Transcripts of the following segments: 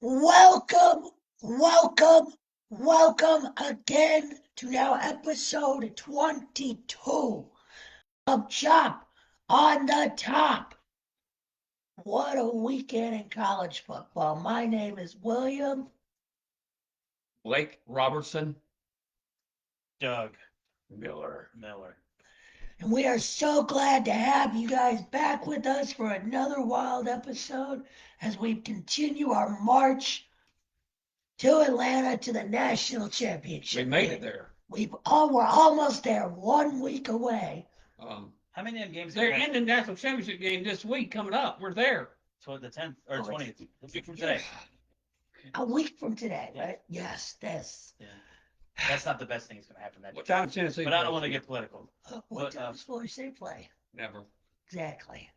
Welcome, welcome, welcome again to now episode 22 of Chop on the Top. What a weekend in college football. My name is William. Blake Robertson. Doug Miller. Miller. And we are so glad to have you guys back with us for another wild episode as we continue our march to Atlanta to the national championship. We made it there. We're almost there, 1 week away. How many damn games? They're in the national championship game this week coming up. We're there. So the 10th or Oh, 20th, a week from today. A week from today, right? Yes, that's. Yeah. That's not the best thing that's going to happen that What day. time is Tennessee? But I don't want to get political. What But, time does Florida State play? Never. Exactly.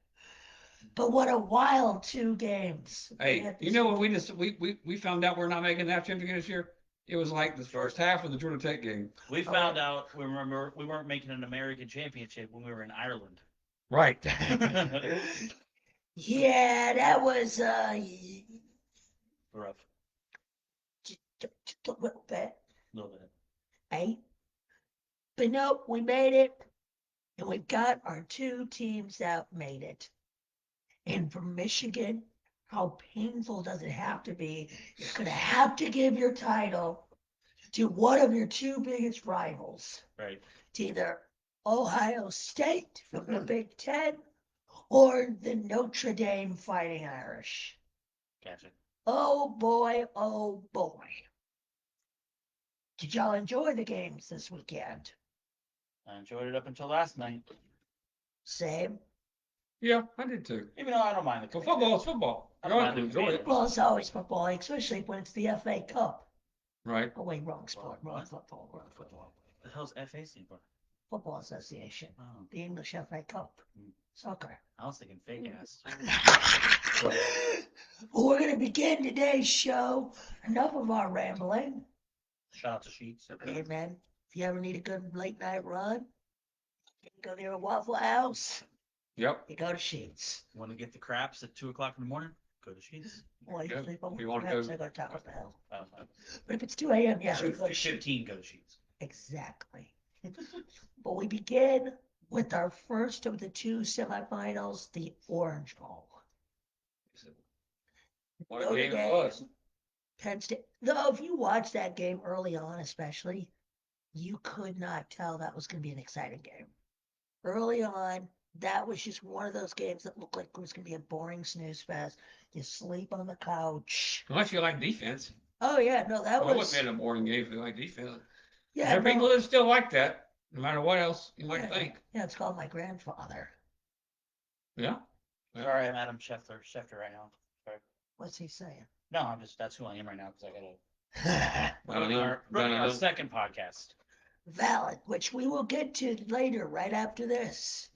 But what a wild 2 games. Hey, you know what we found out we're not making the national championship this year? It was like the first half of the Georgia Tech game. We found out, remember, we weren't making an American championship when we were in Ireland. Right. Yeah, that was Rough. just a little bit. A little bit. Right? But no, we made it. And we've got our 2 teams that made it. And from Michigan, how painful does it have to be? You're going to have to give your title to one of your 2 biggest rivals. Right. To either Ohio State from the Big Ten or the Notre Dame Fighting Irish. Gotcha. Oh boy, oh boy. Did y'all enjoy the games this weekend? I enjoyed it up until last night. Same. Yeah, I did too. Even though I don't mind the Well, Commanders. football is football. I You don't always mind the enjoy it. Commanders. Well, it's always football, especially when it's the FA Cup. Right. Oh wait, wrong sport, wrong football, wrong football. What the hell's FA stand for? Football Association, Oh, the English FA Cup, Hmm. soccer. I was thinking fake ass. Well, we're going to begin today's show. Enough of our rambling. Shout out to Sheets. Amen. If you ever need a good late night run, you can go near a Waffle House. Yep. You go to Sheets. Want to get the craps at 2 o'clock in the morning? Go to Sheets. Or you Yep. sleep over. You wanna Perhaps go- I go to Taco Bell. Oh, But if it's 2 a.m., yeah, we go to Sheets. 15 go to Sheets. Exactly. But we begin with our first of the 2 semifinals, the Orange Bowl. What a Notre game it Dame, was. Penn State. Though, if you watch that game early on, especially, you could not tell that was going to be an exciting game. Early on, that was just one of those games that looked like it was going to be a boring snooze fest. You sleep on the couch. Unless you like defense. Oh yeah, no, that Well, it was wouldn't be a boring game if you like defense. yeah, There are people no, that still like that, no matter what else you might yeah, think. yeah. It's called my grandfather. Yeah. Sorry, I'm Adam Schefter right now. Sorry. What's he saying? No, that's who I am right now because I gotta running our second podcast. Valid, which we will get to later, right after this.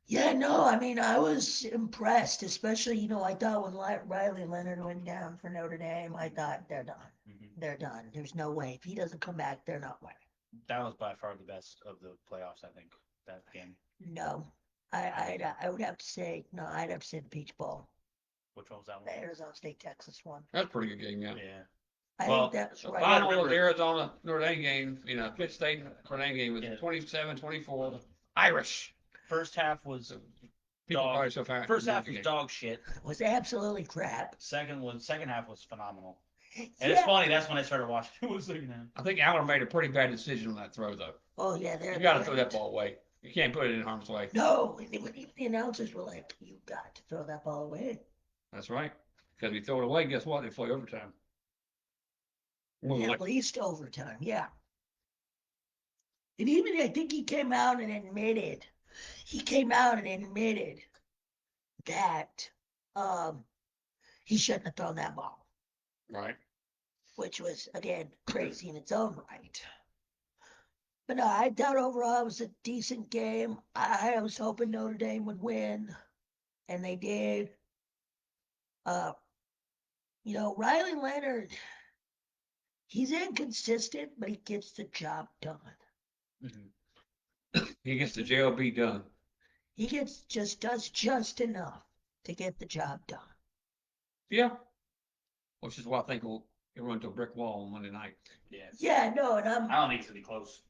Yeah, no, I mean, I was impressed, especially, I thought when Riley Leonard went down for Notre Dame, I thought they're done. Mhm. They're done. There's no way. If he doesn't come back, they're not winning. That was by far the best of the playoffs, I think. That game. No, I would have to say, no, I'd have to say the Peach Bowl, Which one was that the one? Arizona State Texas one. That's a pretty good game, yeah. Yeah. I Well, think that was The right. final of the Arizona Notre Dame game, Pitt State Notre Dame game was Yeah. 27-24. Irish. First half was People Dog. probably so fast. first half was dog shit. It was absolutely crap. Second half was phenomenal. And Yeah. it's funny, that's when I started watching. It was second half. I think Allen made a pretty bad decision on that throw, though. Oh yeah, they're You got to throw that ball away. You can't put it in harm's way. No, and even the announcers were like, "You got to throw that ball away." That's right. Because if you throw it away, guess what? They play overtime. More than At like- least overtime, yeah. And even I think he came out and admitted that he shouldn't have thrown that ball, Right. which was again crazy in its own right. But no, I thought overall it was a decent game. I was hoping Notre Dame would win, and they did. Riley Leonard, he's inconsistent, but he gets the job done. Mm-hmm. He gets the JLB done. He does just enough to get the job done. Yeah. which is why I think we'll run to a brick wall on Monday night. Yeah. Yeah, no, and I don't think it's gonna be close.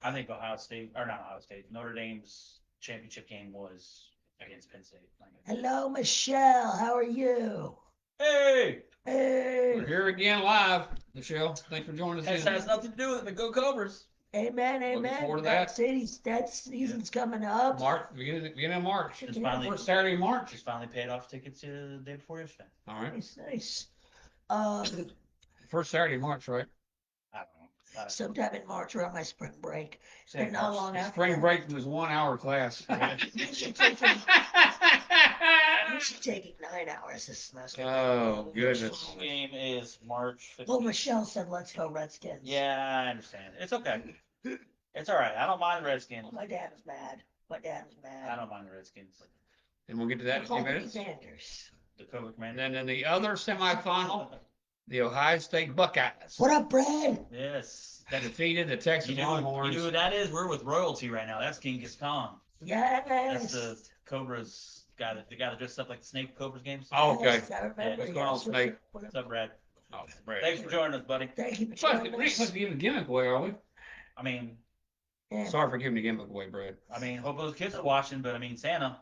I think Ohio State, or not Ohio State, Notre Dame's championship game was against Penn State. hello, Michelle. How are you? Hey, Hey. We're here again live, Michelle. Thanks for joining us. that in. has nothing to do with it, but go Cobras. Amen, Looking amen. forward to That that. city's that season's coming up. March, beginning of March. It's finally, First Saturday in March. just finally paid off tickets the day before yesterday. All right. Nice, nice. First Saturday in March, right? I don't know. Sometime in March around my spring break. Say And not long The after spring that. break was 1 hour class. I'm actually taking 9 hours this semester. Oh, goodness. First game is March 15th. Well, Michelle said, "Let's go Redskins." Yeah, I understand. It's okay. It's all right. I don't mind the Redskins. My dad was mad. My dad was mad. I don't mind the Redskins. And we'll get to that in a few Colby minutes. Sanders. The Cobra And Commander. then in the other semifinal, the Ohio State Buckeyes What up, Brad? Yes. that defeated the Texas You know Longhorns. who that is? We're with royalty right now. That's Genghis Khan. Yes. That's the Cobras guy the guy that dressed up like the Snake Cobras games. Oh, okay. Yes, I remember. What's going on, yes. Snake? What's up, Brad? Oh, Brad. Thanks for joining us, buddy. Thank you for Plus, joining we ain't supposed us. to give a gimmick away, are we? I mean, Yeah. Sorry for giving the gimmick away, Brad. hope those kids are watching, but I mean, Santa.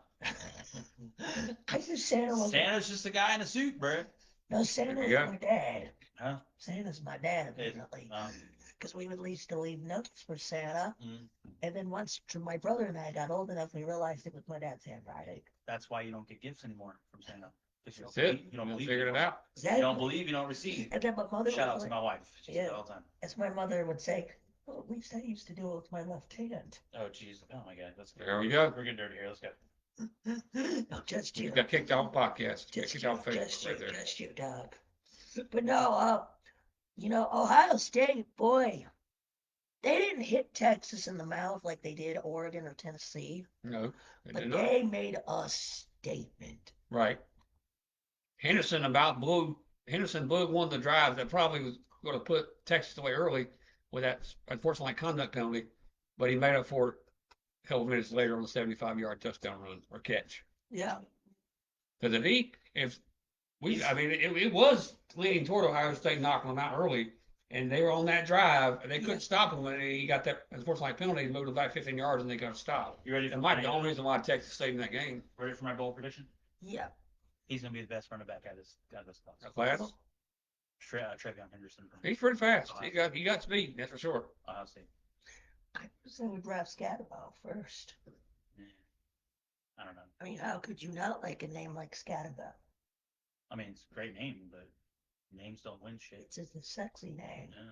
I said Santa was Santa's just a guy in a suit, Brad. no Santa's There you go. my dad. Huh? Santa's my dad, It- apparently. um, Because we would used to leave notes for Santa. Mm. And then once my brother and I got old enough, we realized it was my dad's handwriting. That's why you don't get gifts anymore from Santa. Because That's it. You don't believe Figured it out. You don't believe, you don't receive. And then my mother Shout out was to like, my wife. She says it all the time. as my mother would say, "Oh, at least I used to do it with my left hand." Oh, jeez. Oh, my God. Let's go. There we go. We're getting dirty here. Let's go. No, just you. You got kicked off podcast. Just Kicked you, off Facebook just right you, there. just you, dog. But no, Ohio State, boy, they didn't hit Texas in the mouth like they did Oregon or Tennessee, No, they but did not. they made a statement. Right. Henderson blew one of the drives that probably was going to put Texas away early with that, unfortunately, conduct penalty, but he made up for it a couple minutes later on a 75-yard touchdown run or catch. Yeah. Because it was leaning toward Ohio State knocking them out early, and they were on that drive, and they couldn't stop him, and he got that, unfortunately, penalty, he moved about 15 yards, and they got stopped. You ready for That might be the only reason why Texas stayed in that game. Ready for my bold prediction? Yeah. He's going to be the best running back out of this class. Class, Trevion Henderson from he's pretty fast. He got speed, that's for sure. Ohio State. I was going to draft Scatterbo first. Yeah. I don't know. I mean, how could you not like a name like Scatterbo? I mean, it's a great name, but names don't win shit. It's just a sexy name. Yeah.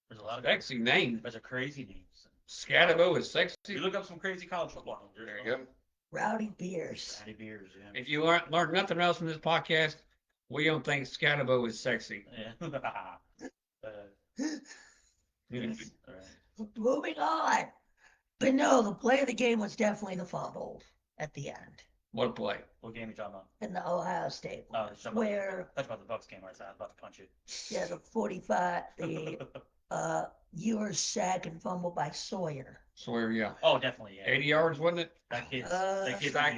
There's a lot of Sexy name. There's a crazy names. Scatterbo is sexy. You look up some crazy college football. There you go. Rowdy Beers. Patty Beers, yeah. If you learn nothing else from this podcast, we don't think Scatterbo is sexy. Yeah. All right. Moving on. But no, the play of the game was definitely the fumble at the end What a play. What game are you talking about? in the Ohio State Oh, one, it's something- where That's about the Bucks game where I was about to punch you. yeah, the 45, the Ewers sack and fumble by Sawyer. Sawyer, yeah. Oh, definitely, yeah. 80 yards, wasn't it? That kid's back.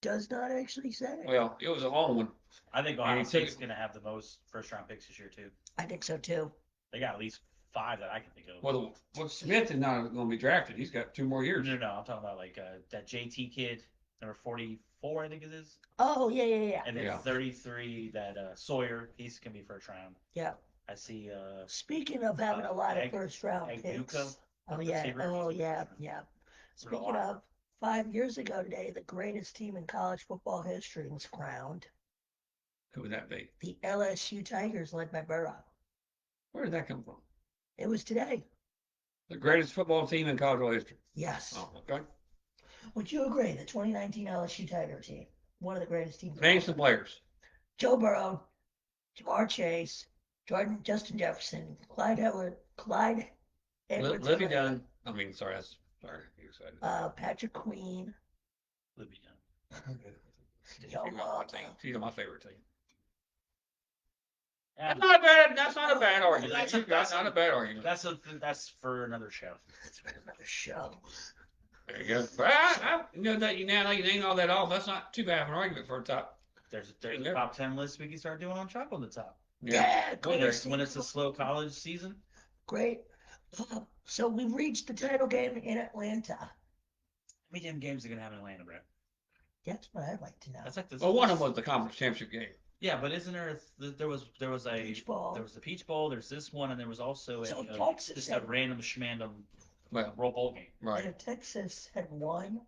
Does not actually say. Well, it was a long one. I think And Ohio he took State's it- going to have the most first-round picks this year, too. I think so too. They got at least 5 that I can think of. Well, Smith is not going to be drafted. He's got 2 more years. No, I'm talking about like that JT kid, number 44, I think it is. Oh yeah. And then Yeah. 33, that Sawyer, he's going to be first round. Yeah. I see Speaking of having a lot of first round Agbuka, picks. Oh yeah. receiver. Oh yeah. Speaking of, 5 years ago today, the greatest team in college football history was crowned. Who would that be? The LSU Tigers, led by Burrow. Where did that come from? It was today. The greatest football team in college history. Yes. Oh, okay. Would you agree? The 2019 LSU Tiger team, one of the greatest teams. Name some players. Joe Burrow, Jamar Chase, Justin Jefferson, Clyde Edwards, Libby Dunn. Sorry. You said. Patrick Queen. Libby Dunn. She's on my team. She's on my favorite team. Yeah, That's not a bad argument. That's not a bad argument. that's for another show. That's been another show. There you go. But now that you name all that off, that's not too bad of an argument for a top there's Yeah. a top 10 list we can start doing on Chalk on the Top. Yeah, When greatest when team it's a in slow football. college season. Great. So we reached the title game in Atlanta. How many damn games are gonna have in Atlanta, bro? That's what I'd like to know. That's like this. Well, one of them was the conference championship game. Yeah, but isn't there was a Peach Bowl. there was the Peach Bowl. There's this one, and there was also So a Texas just a had- random schmandom Well, Roll Bowl game. right. And if Texas had won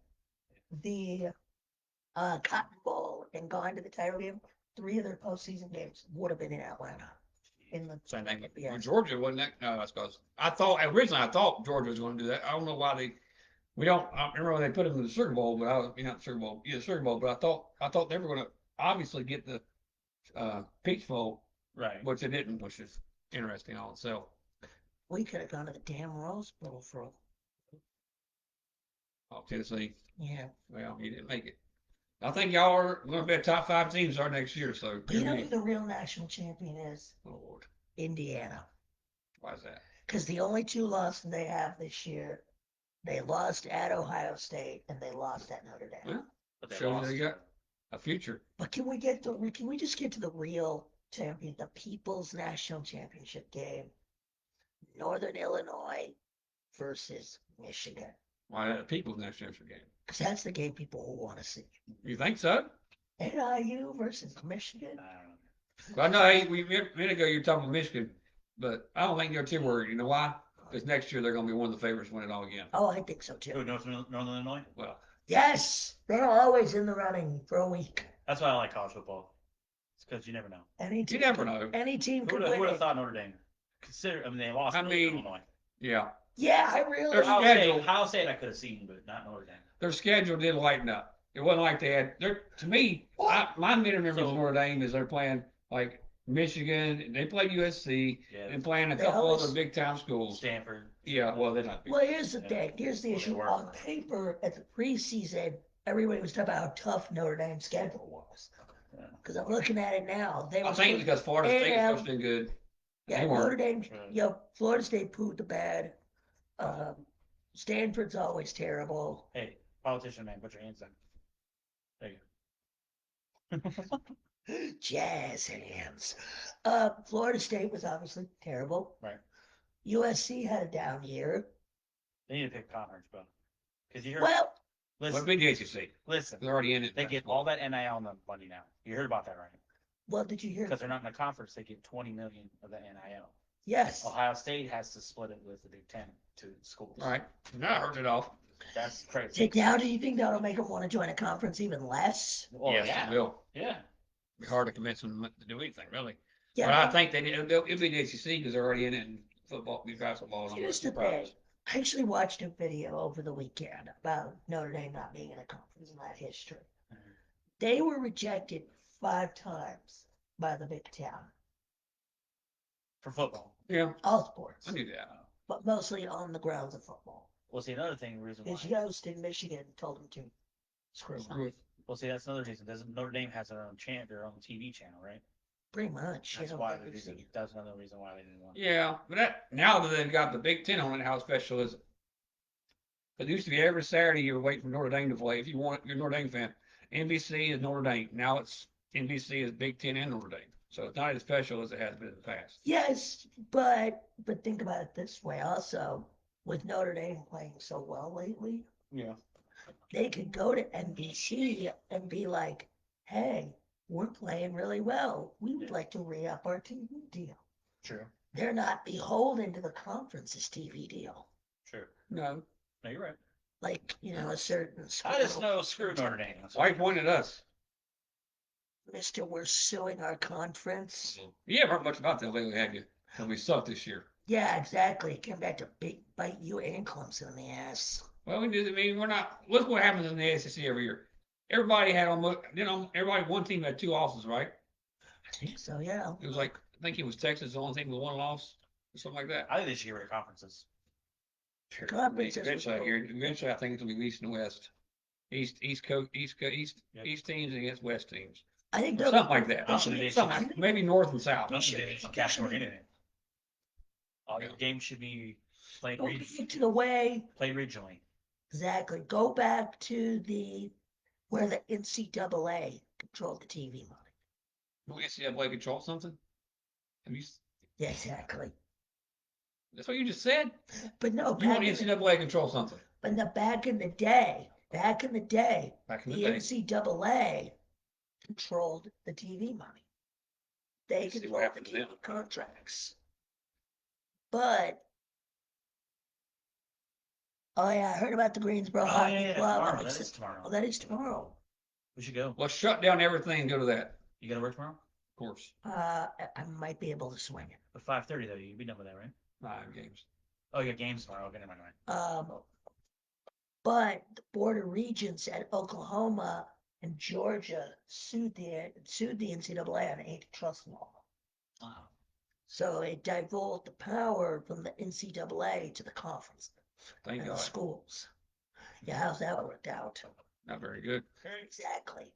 the Cotton Bowl and gone to the title game, 3 of their postseason games would have been in Atlanta. In the Same thing with Yeah. Georgia, wasn't that? No, that's because originally I thought Georgia was going to do that. I don't know why we don't. I remember when they put them in the Sugar Bowl, but not the Sugar Bowl, the Sugar Bowl. But I thought they were going to obviously get the Peach Bowl, Right. which they didn't, which is interesting on itself. We could have gone to the damn Rose Bowl for Oh, Tennessee, yeah. well, you didn't make it. I think y'all are going to be a top 5 teams our next year. So, But you know who the real national champion is? Lord, Indiana. why is that? Because the only 2 losses they have this year, they lost at Ohio State and they lost at Notre Dame. Well, But they shows lost. they got a future. But can we just get to the real champion, the People's National Championship game? Northern Illinois versus Michigan. Why that People's National Championship game? Because that's the game people will want to see. You think so? NIU versus Michigan. Well, I know hey, a minute ago you were talking about Michigan, but I don't think they're too worried. You know why? Because next year they're going to be one of the favorites to win it all again. Oh, I think so Who, too. Northern Illinois? Well, Yes, they're always in the running for a week. That's why I like college football. It's because you never know. Any team never could- know. Any team Who could would win have it. thought Notre Dame? I mean, they lost. I to mean- Illinois. yeah, Yeah, I really. Their schedule. Ohio State I could have seen, but not Notre Dame. their schedule did lighten up. It wasn't like they had. To me, my main memories of Notre Dame is they're playing like Michigan. They play USC Yeah. and playing a They couple always- other big time schools. Stanford. Yeah, well, they're not big. Well, here's the thing. Here's the Well, they issue. were. On paper, at the preseason, everybody was talking about how tough Notre Dame's schedule was. Yeah. Because I'm looking at it now. They I were think it's because Florida State A&M. has been good. Yeah, They weren't. Notre Dame. Right. You know, Florida State pooed the bed. Stanford's always terrible. Hey, politician man, put your hands down. There you go. Jazz hands. Florida State was obviously terrible. Right. USC had a down year. They need to pick conference, bro. Because you heard. Well, What listen, big the ACC? listen. They're already in it. They get all that NIL on the money now. You heard about that, right? what did you hear? Because they're not in the conference, they get 20 million of the NIL. Yes. Ohio State has to split it with the Big Ten to schools. All right. Now I heard it off. That's crazy. Take now, do you think that'll make them want to join a conference even less? Well, yes, yeah. it will. Yeah. Be hard to convince them to do anything, really. Yeah. But I think it'll be the ACC because they're already in it in football, basketball. And I'm Here's not the thing. surprised. I actually watched a video over the weekend about Notre Dame not being in a conference and that history. Mhm. They were rejected 5 times by the Big Ten, For football. Yeah, all sports, I knew that. but mostly on the grounds of football. Well, see, another thing, reason why. Because Yost in Michigan told them to screw them. Well, see, that's another reason. Doesn't Notre Dame has their own TV channel, right? Pretty much. That's you know, why but that's another reason why they didn't want. Yeah, but now that they've got the Big Ten on it, how special is it? It used to be every Saturday you were waiting for Notre Dame to play. If you're a Notre Dame fan, NBC is Notre Dame. Now it's NBC is Big Ten and Notre Dame. So it's not as special as it has been in the past. Yes, but think about it this way also. With Notre Dame playing so well lately, Yeah. they could go to NBC and be like, hey, we're playing really well. We would like to re-up our TV deal. True. They're not beholden to the conference's TV deal. True. No, No, you're right. Like, a certain school. I just know screw Notre Dame. why pointed at us? Mister, we're suing our conference. You haven't heard much about that lately, have you? Because we sucked this year. Yeah, exactly. It came back to bite you and Clemson in the ass. Well, we're not. Look what happens in the ACC every year. Everybody had almost, one team had 2 losses, right? I think so, yeah. It was like, I think it was Texas, the only team with 1 loss or something like that. I think they should get rid of conferences. Conferences Eventually, I think it's gonna be East and West. East Yep. East teams against West teams. I think Or they'll something like that. I don't think they Something should- like- maybe North and South. Don't should- they should categorize anything. All your games should be played, go back to the way played regionally. exactly. Go back to the where the NCAA controlled the TV money. Will NCAA control something? Have you? Yeah, exactly. That's what you just said. But no, You want back in the, NCAA control something? but no, back in the day, Back in the the day. NCAA controlled the TV money. They Let's see what controlled happened to the them. TV contracts. But oh yeah, I heard about the Greensboro Oh Hockey yeah, Club. tomorrow. I'm That is excited. tomorrow. Oh, that is tomorrow. We should go. Let's shut down everything and go to that. You gotta work tomorrow? Of course. I might be able to swing it. At 5:30 though. You'd be done with that, right? 5 games. Oh, you got games tomorrow. Okay, never mind. But the Board of Regents at Oklahoma and Georgia sued the NCAA on antitrust law. Wow. So it divulged the power from the NCAA to the conference Thank and the God. schools. Yeah, how's that worked out? Not very good. Exactly.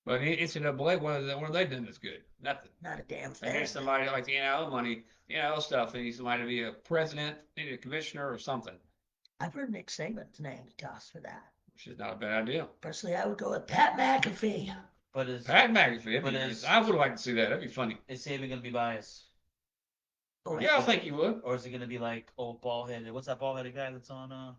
But NCAA, what have they done that's good? Nothing. Not a damn They thing. need somebody like the NIL money, NIL stuff. They need somebody to be a president, they need a commissioner or something, I've heard Nick Saban's name tossed for that. which is not a bad idea. Personally, I would go with Pat McAfee. But is Pat McAfee, But I would like to see that. That'd be funny. Saban gonna be biased, Oh, Yeah, I think he would. or is it gonna be like old ball headed? What's that ball headed guy that's on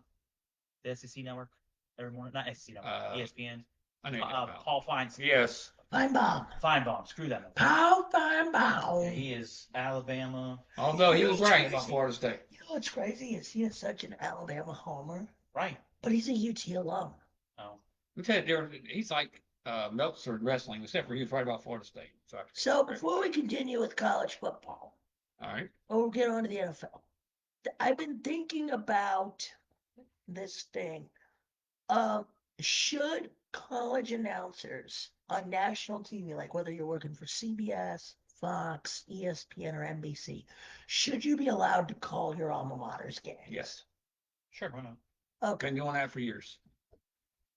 the SEC network every morning? Not SEC network, ESPN. I know you're talking about. Paul Feinstein. Yes. Feinbaum. Feinbaum. Screw that. Paul Yeah, Feinbaum. he is Alabama. Although he was right about Florida State. You know what's crazy is he is such an Alabama homer, Right. but he's a UT alum. Oh. We tell you, he's like Meltzer in wrestling, except for he was right about Florida State. So before we continue with college football, All right. we'll get on to the NFL. I've been thinking about this thing. Should college announcers on national TV, like whether you're working for CBS, Fox, ESPN, or NBC, should you be allowed to call your alma mater's game? Yes. Sure. Why not? Okay. Been doing that for years.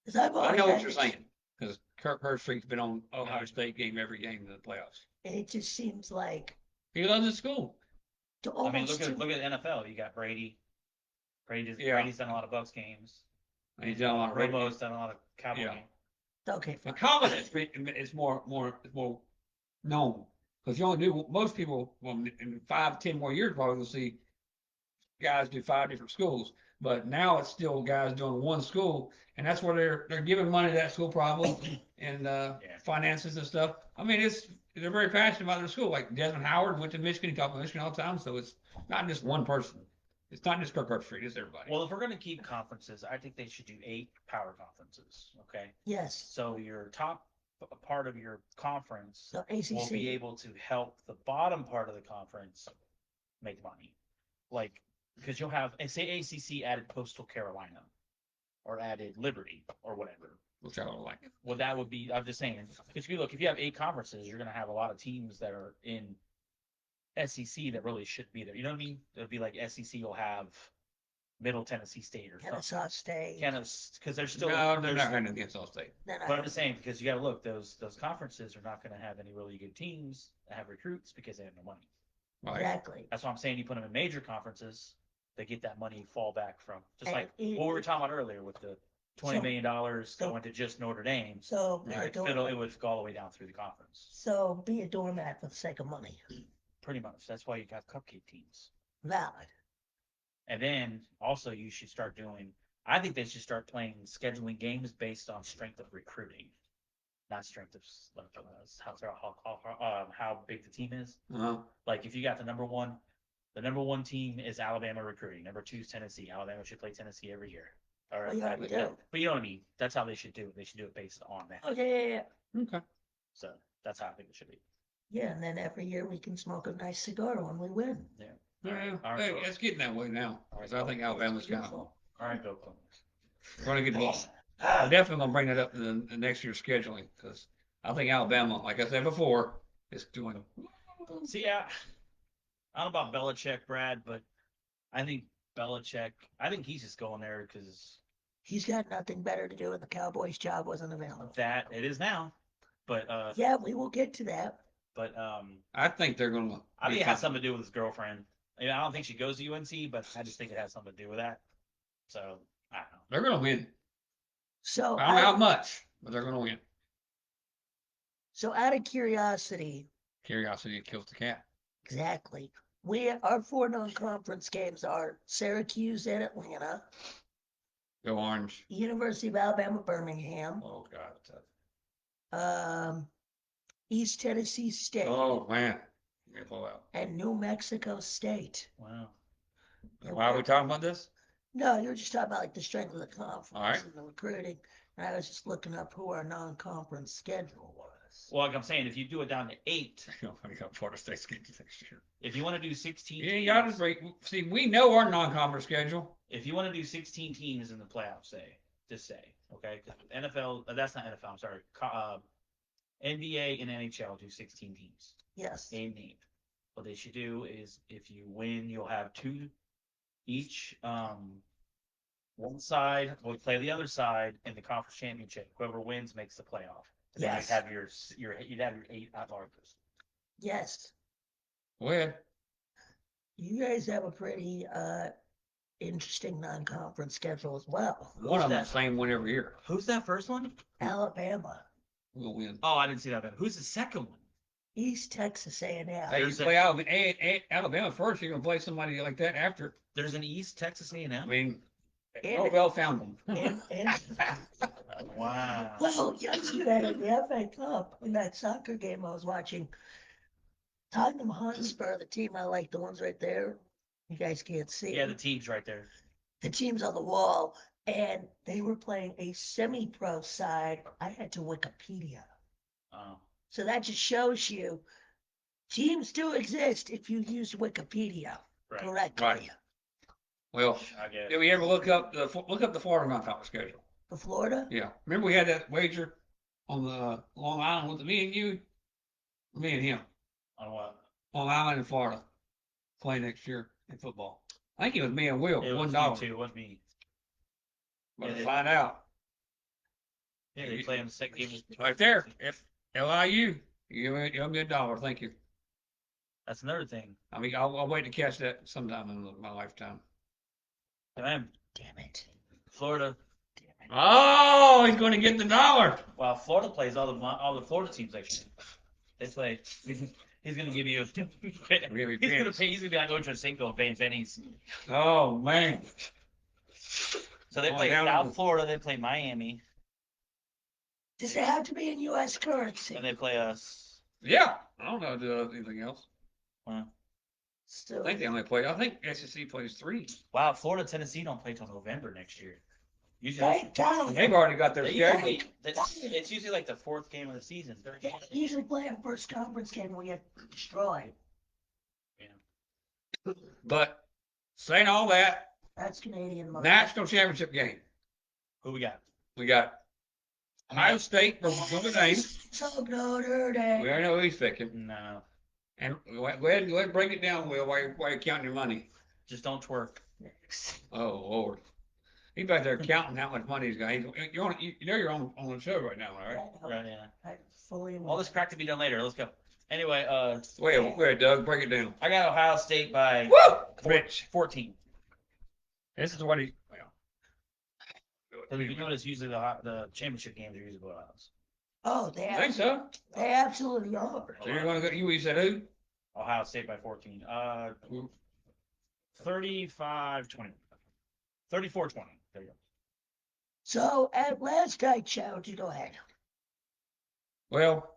'Cause I've I always know had what you're this- saying. Because Kirk Herbstreit's been on Ohio State game every game in the playoffs. It just seems like He loves his school. to I mean, almost look at the NFL. You got Brady. Yeah. Brady's done a lot of Bucks games. And he's done a lot of radio. Romo's done a lot of Cowboy Yeah. games. okay. The Fine. college is more known because you only do most people. Well, in 5-10 more years, probably will see guys do 5 different schools. But now it's still guys doing one school, and that's where they're giving money to that school probably and finances and stuff. I mean, they're very passionate about their school. Like Desmond Howard went to Michigan, he talked about Michigan all the time. So it's not just one person. It's not just Kirk Herbstreit, it's everybody. Well, if we're gonna keep conferences, I think they should do 8 power conferences. Okay. Yes. So your top part of your conference So ACC. will be able to help the bottom part of the conference make money. Like, because you'll have, say ACC added Coastal Carolina or added Liberty or whatever. Which I don't like. Well, that would be, I'm just saying, because if you have 8 conferences, you're going to have a lot of teams that are in SEC that really shouldn't be there. You know what I mean? It'll be like SEC will have Middle Tennessee State or something. Kennesaw State. Because they're still, No, they're not running against all state. Then but I'm just saying, because you got to look, those conferences are not going to have any really good teams that have recruits because they have no money. Right. Exactly. That's why I'm saying you put them in major conferences, they get that money fall back from, just And like it- what we were talking about earlier with the $20 million going to just Notre Dame. So be a Right. doormat. It would go all the way down through the conference. So be a doormat for the sake of money. Pretty much. That's why you got cupcake teams. Valid. And then also you should start doing, I think they should start playing scheduling games based on strength of recruiting, not strength of how big the team is. Uh-huh. Like if you got the number one team is Alabama recruiting. Number 2 is Tennessee. Alabama should play Tennessee every year. All right. Well, you already do. But you know what I mean? That's how they should do it. They should do it based on that. Oh, yeah. Okay. So that's how I think it should be. Yeah, and then every year we can smoke a nice cigar when we win. Yeah. Yeah, All right, hey, Bill. it's getting that way now. Because I think Alabama's kind of All right, Bill Clinton. going to get lost. I'm definitely going to bring that up in the next year's scheduling because I think Alabama, like I said before, is doing. See, I don't know about Belichick, Brad, but I think he's just going there because He's got nothing better to do, and the Cowboys' job wasn't available. that it is now. But Yeah, we will get to that. I think they're going to. I think it has something to do with his girlfriend. I don't think she goes to UNC, but I just think it has something to do with that. So I don't know. They're going to win. So I don't know how much, but they're going to win. So out of curiosity, Curiosity kills the cat. exactly. Our 4 non-conference games are Syracuse and Atlanta, Go Orange. University of Alabama, Birmingham, Oh, God. East Tennessee State, Oh, man. Let me pull out. and New Mexico State. Wow. Why are we talking about this? No, you were just talking about like the strength of the conference All right. and the recruiting. And I was just looking up who our non-conference schedule was. Well, like I'm saying, if you do it down to 8, I got Florida State's game next year. if you want to do 16 Yeah, teams, y'all just see, we know our non-conference schedule. if you want to do 16 teams in the playoffs, okay, 'cause NFL, that's not NFL, I'm sorry, NBA and NHL do 16 teams, Yes. name. What they should do is, if you win, you'll have 2 each. One side will play the other side in the conference championship. Whoever wins makes the playoff. And then Yes. you'd have your 8 at-largers. Yes. Go ahead. You guys have a pretty interesting non-conference schedule as well. One of them that? the same one every year. Who's that first one? Alabama, We'll win. Oh, I didn't see that. Who's the second one? East Texas A&M. Hey, you There's play Alabama first, you're going to play somebody like that after. There's an East Texas A&M. I mean, And- Norvell found them. And Wow. well, yesterday in the FA Cup, in that soccer game I was watching, Tottenham Hotspur, the team I like, the ones right there, you guys can't see. Yeah, the team's right there. The team's on the wall, and they were playing a semi-pro side. I had to Wikipedia. Oh. So that just shows you teams do exist if you use Wikipedia Right. correctly. Right. Well, I get did it. we ever look up the Florida non-conference schedule? For Florida? Yeah. Remember we had that wager on the Long Island with me and him. On what? Long Island and Florida play next year in football. I think it was me and Will, It was $1. you two, it wasn't me. But Yeah, find out. Yeah, they play in the second game. Right there. If LIU, you owe me $1. Thank you. That's another thing. I mean, I'll wait to catch that sometime in my lifetime. Man, Damn it. Florida. Damn it. Oh, he's going to get the $1. Well, Florida plays all the Florida teams actually. They play. He's gonna give you. He's gonna pay. He's gonna be like Ocho Cinco and paying pennies. Oh man. So they Oh, play down South on- Florida. They play Miami, Does it have to be in U.S. currency? and they play us. Yeah. I don't know do anything else. I Still, think they only play. I think SEC plays 3. Wow, Florida, Tennessee don't play till November next year. Usually, thank God. They've already got their they schedule. usually, it's usually like the 4th game of the season. Third game. They usually play a first conference game when we get destroyed. But saying all that, That's Canadian money. national championship game. Who we got? We got Ohio State versus Notre Dame. So Notre Dame. We already know who he's picking. No, And go ahead and break it down, Will, while you're counting your money. just don't twerk. Oh Lord. He's back there counting how much money he's got. You're on, you're on the show right now, right? Right? Yeah. I fully All this crack to be done later. Let's go. Anyway, Wait, Doug, break it down. I got Ohio State by Woo! Rich. 14. This is what he. Because if you notice, usually the championship games are usually blowouts. Oh, I think so. they absolutely are. So you're gonna go. You said who? Ohio State by 14. 35-20. 34-20. There you go. So at last I challenge you. Go ahead. Well,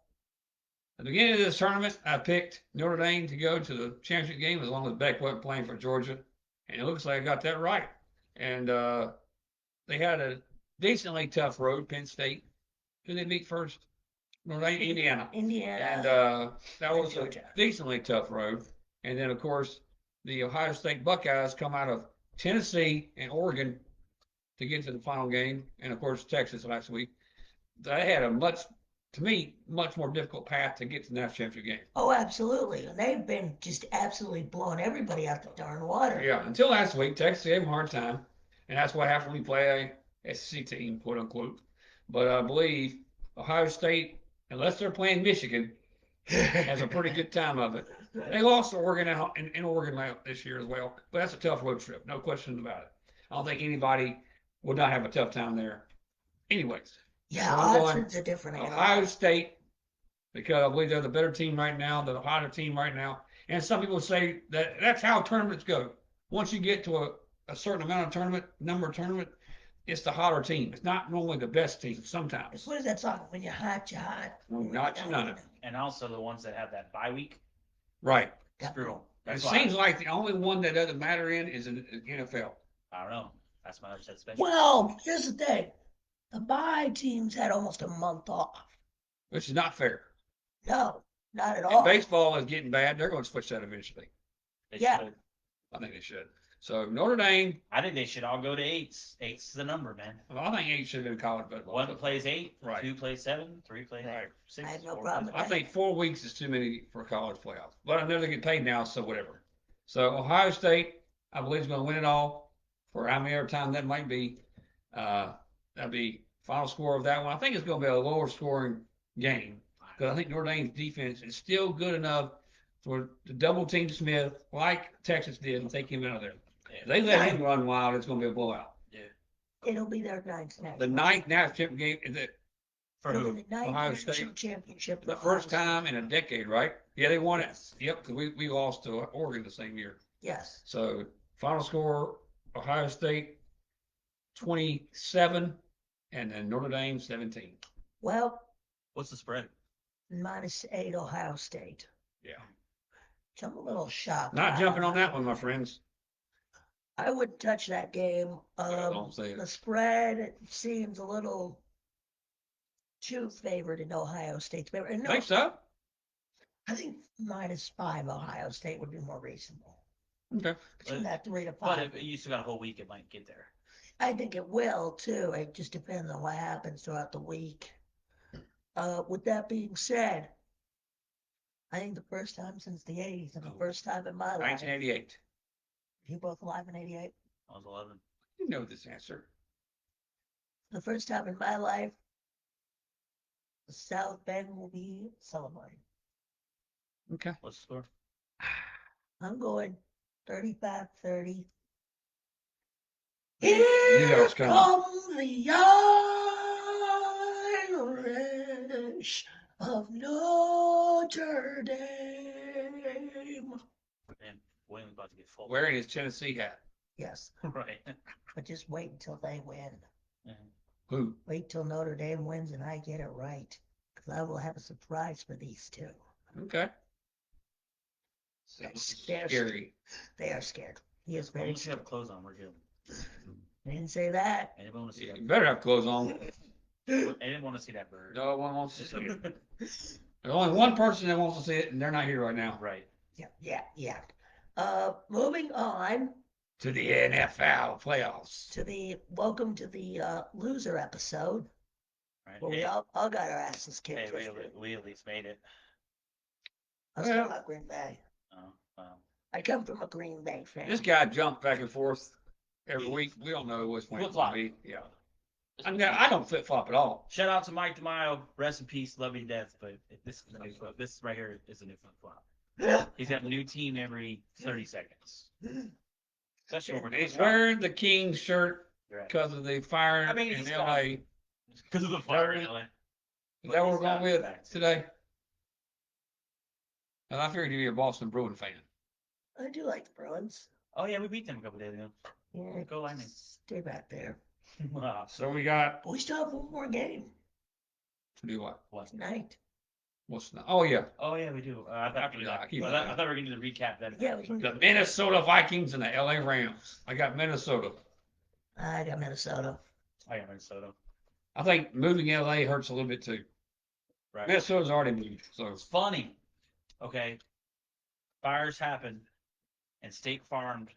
at the beginning of this tournament, I picked Notre Dame to go to the championship game as long as Beck wasn't playing for Georgia, and it looks like I got that right. And they had a decently tough road. Penn State. Who they beat first? Notre Dame, Indiana. Indiana. And that was a Georgia. decently tough road. And then, of course, the Ohio State Buckeyes come out of Tennessee and Oregon to get to the final game. And, of course, Texas last week. They had a much more difficult path to get to the national championship game. Oh, absolutely. And they've been just absolutely blowing everybody out the darn water. Yeah, until last week, Texas gave them a hard time. And that's what happened when we play a SEC team, quote unquote. But I believe Ohio State, unless they're playing Michigan, has a pretty good time of it. They lost to Oregon in Oregon this year as well, but that's a tough road trip, no questions about it. I don't think anybody would not have a tough time there. Anyways, Yeah, So I'm going Austin's a different animal. Ohio State, because I believe they're the better team right now, they're the hotter team right now. And some people say that that's how tournaments go. Once you get to a certain amount of number of tournament, it's the hotter team. It's not normally the best team sometimes. What is that song? When you're hot, you're hot. Not you none. And also the ones that have that bye week, Right. screw them. It That's why seems like the only one that doesn't matter in is in NFL. I don't know. That's my upset special. Well, here's the thing. The bye teams had almost a month off. Which is not fair. No, not at And all. baseball is getting bad. They're going to switch that eventually. They Yeah. should. I think they should. So Notre Dame, I think they should all go to eights. Eight's the number, man. well, I think 8 should have been college football. One plays 8, Right. 2 plays 7, 3 plays Right. 6. I have no 4 problem plays with I think 4 weeks is too many for a college playoff. But I know they get paid now, so whatever. So Ohio State, I believe, is going to win it all for how many time that might be. That'll be final score of that one. I think it's going to be a lower scoring game because I think Notre Dame's defense is still good enough for the double team Smith like Texas did and take him out of there. If they let him run wild, it's going to be a blowout. It'll be their ninth national. The ninth national championship game is it For It'll who? be the ninth Ohio national State. championship. the for first Ohio time State. in a decade, right? Yeah, they won it. Yes. Yep, because we lost to Oregon the same year. Yes. So final score: Ohio State 27, and then Notre Dame 17. Well, What's the spread? -8 Ohio State. Yeah, So I'm a little shocked. not by jumping on that one, my friends. I wouldn't touch that game. Don't say The it. spread it seems a little too favored in Ohio State's favor. And no, Think so? I think -5 Ohio State would be more reasonable. Okay. Between that 3 to 5. But if you still got a whole week, it might get there. I think it will too. It just depends on what happens throughout the week. With that being said, I think the first time since the 80s and the first time in my life. 1988. You both alive in 88? I was 11. You know this answer. The first time in my life, the South Bend will be celebrating. Okay. What's the score? I'm going 35-30. You know Here it's coming. come the Irish of Notre Dame. Man, William's about to get full. Wearing his Tennessee hat. Yes, Right. but just wait until they win. Mhm. Who? Wait till Notre Dame wins and I get it right. Because I will have a surprise for these two. Okay. Yes, Sounds they're scary. They are scared. He is As very long as you scared. have clothes on, we're good. I didn't say that. Anyone want to see You that? better have clothes on. I didn't want to see that bird. No one wants to see it. There's only one person that wants to see it, and they're not here right now. Right. Yeah. Moving on To the NFL playoffs. to the welcome to the loser episode Right. where we Hey, all got our asses kicked. hey, yesterday. we at least made it. I still Well- got Green Bay. Oh, wow. I come from a Green Bay fan. This guy jumps back and forth every week. We don't know which one it's Flip-flop. going to be. Yeah. I don't flip flop at all. Shout out to Mike DeMaio. Rest in peace. Love you to death. But this is a new flip. This right here is a new flip flop. He's got a new team every 30 seconds. Especially over He's wearing the Kings shirt Right. because of the fire I mean, in he's LA. Because of the fire in LA. Is that what we're He's got going with back. today? And I figured you'd be a Boston Bruin fan. I do like the Bruins. Oh, yeah, we beat them a couple days ago. Yeah, Go Lightning. stay back there. Wow. So we got But we still have one more game to do what? What? tonight. What's the, oh yeah, Oh, yeah, we do. I thought we I keep I thought we were going to recap that. Yeah, we can. the Minnesota Vikings and the LA Rams. I got Minnesota. I got Minnesota. I got Minnesota. I think moving LA hurts a little bit too. Right. Minnesota's already moved, so It's funny. Okay. Fires happened, and State Farm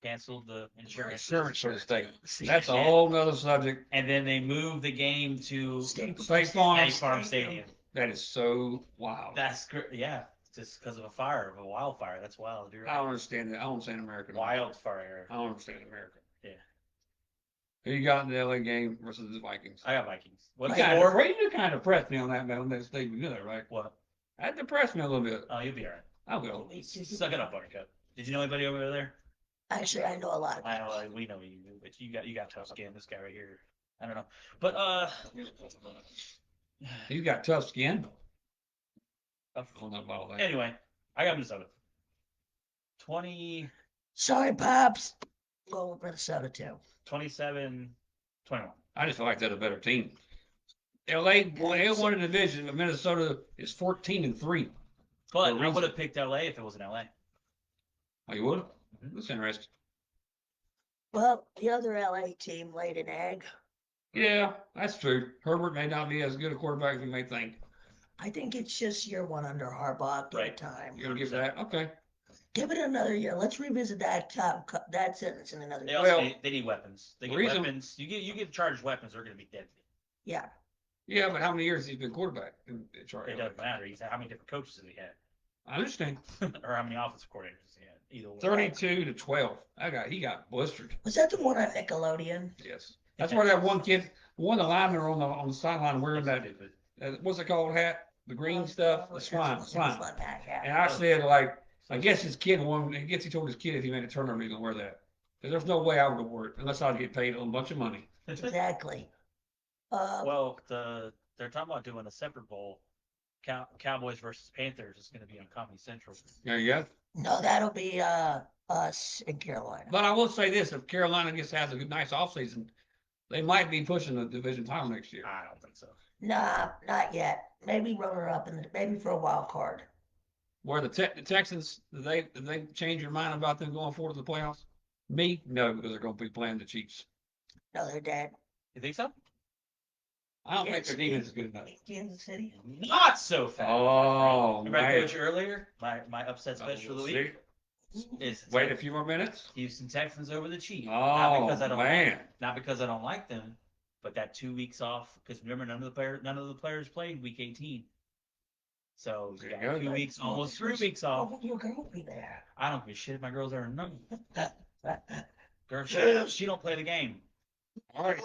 canceled the insurance. insurance for the state. See, That's a Yeah. whole nother subject. And then they moved the game to State State Farm. State Farm Stadium. That is so wild. That's great. Yeah, just because of a fire, of a wildfire. That's wild. You're I don't right. understand that. I don't understand America. Wildfire. I don't understand America. Yeah. Who you got in the LA game versus the Vikings? I got Vikings. You What's kind the of, score? you kind of depressed me on that, man. That state, you know that, right? What? That depressed me a little bit. Oh, you'll be all right. I will. Suck it up, Buttercup. Did you know anybody over there? Actually, I know a lot. I know we know you, but you got tough skin. This guy right here. I don't know. But He's got tough skin. I don't know about all that. anyway, I got Minnesota. 20, Sorry, Pops. Go with Minnesota too. 27, 21. I just feel like they're a better team. LA won a division, but Minnesota is 14-3. But For a I would reason. have picked LA if it was in LA. Oh, you would? Mhm. That's interesting. Well, the other LA team laid an egg. Yeah, that's true. Herbert may not be as good a quarterback as you may think. I think it's just year one under Harbaugh. Give it Right. time. You're gonna give that? Okay. Give it another year. Let's revisit that that sentence in another They year. also Well, they need weapons. They the get reason- weapons. You get charged weapons, they're going to be dead. Yeah. Yeah, but how many years has he been quarterback in Charlie? It doesn't matter. He's how many different coaches has he I understand. had, or how many offensive coordinators has he had? Either way. 32-12. He got blistered. Was that the one on Nickelodeon? Yes. That's where that one kid, one of the linemen on the sideline wearing that, Stupid. what's it called hat? The green stuff? The slime. Hat, yeah. And I said, like, I guess his kid wanted, I guess he told his kid if he made a turnover, he was gonna wear that. Because there's no way I would wear it unless I'd get paid a bunch of money. Exactly. Well, they're talking about doing a separate bowl. Cowboys versus Panthers is going to be on Comedy Central. There you go. No, that'll be us in Carolina. But I will say this, if Carolina gets has a good, nice offseason, they might be pushing the division title next year. I don't think so. Nah, not yet. Maybe runner up and maybe for a wild card. Where the Texans, did they change your mind about them going forward to the playoffs? Me? No, because they're going to be playing the Chiefs. No, they're dead. You think so? I don't think their defense is good enough. Kansas City. Not so fast. Oh, Remember I man. told you earlier? My upset special of the week is Wait a few more minutes. Houston Texans over the Chiefs. Oh, man. Not because I don't like them, but that 2 weeks off. Because remember, none of the players played week 18. So you There got you go. 2 weeks, almost 3 weeks off. Oh, your girl will be there. I don't give a shit if my girls are none. Girl, she don't play the game. All right.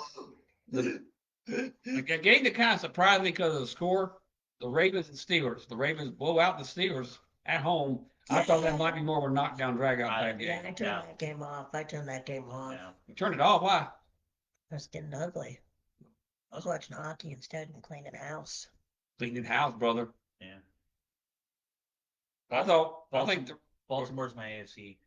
The game that kind of surprised me because of the score, the Ravens and Steelers. The Ravens blow out the Steelers at home. I thought that might be more of a knockdown, drag out type Yeah, game. I turned that game off. I turned that game off. Yeah. You turned it off. Why? It's getting ugly. I was watching hockey instead and cleaning house. Cleaning house, brother. Yeah. I think, Baltimore's my AFC.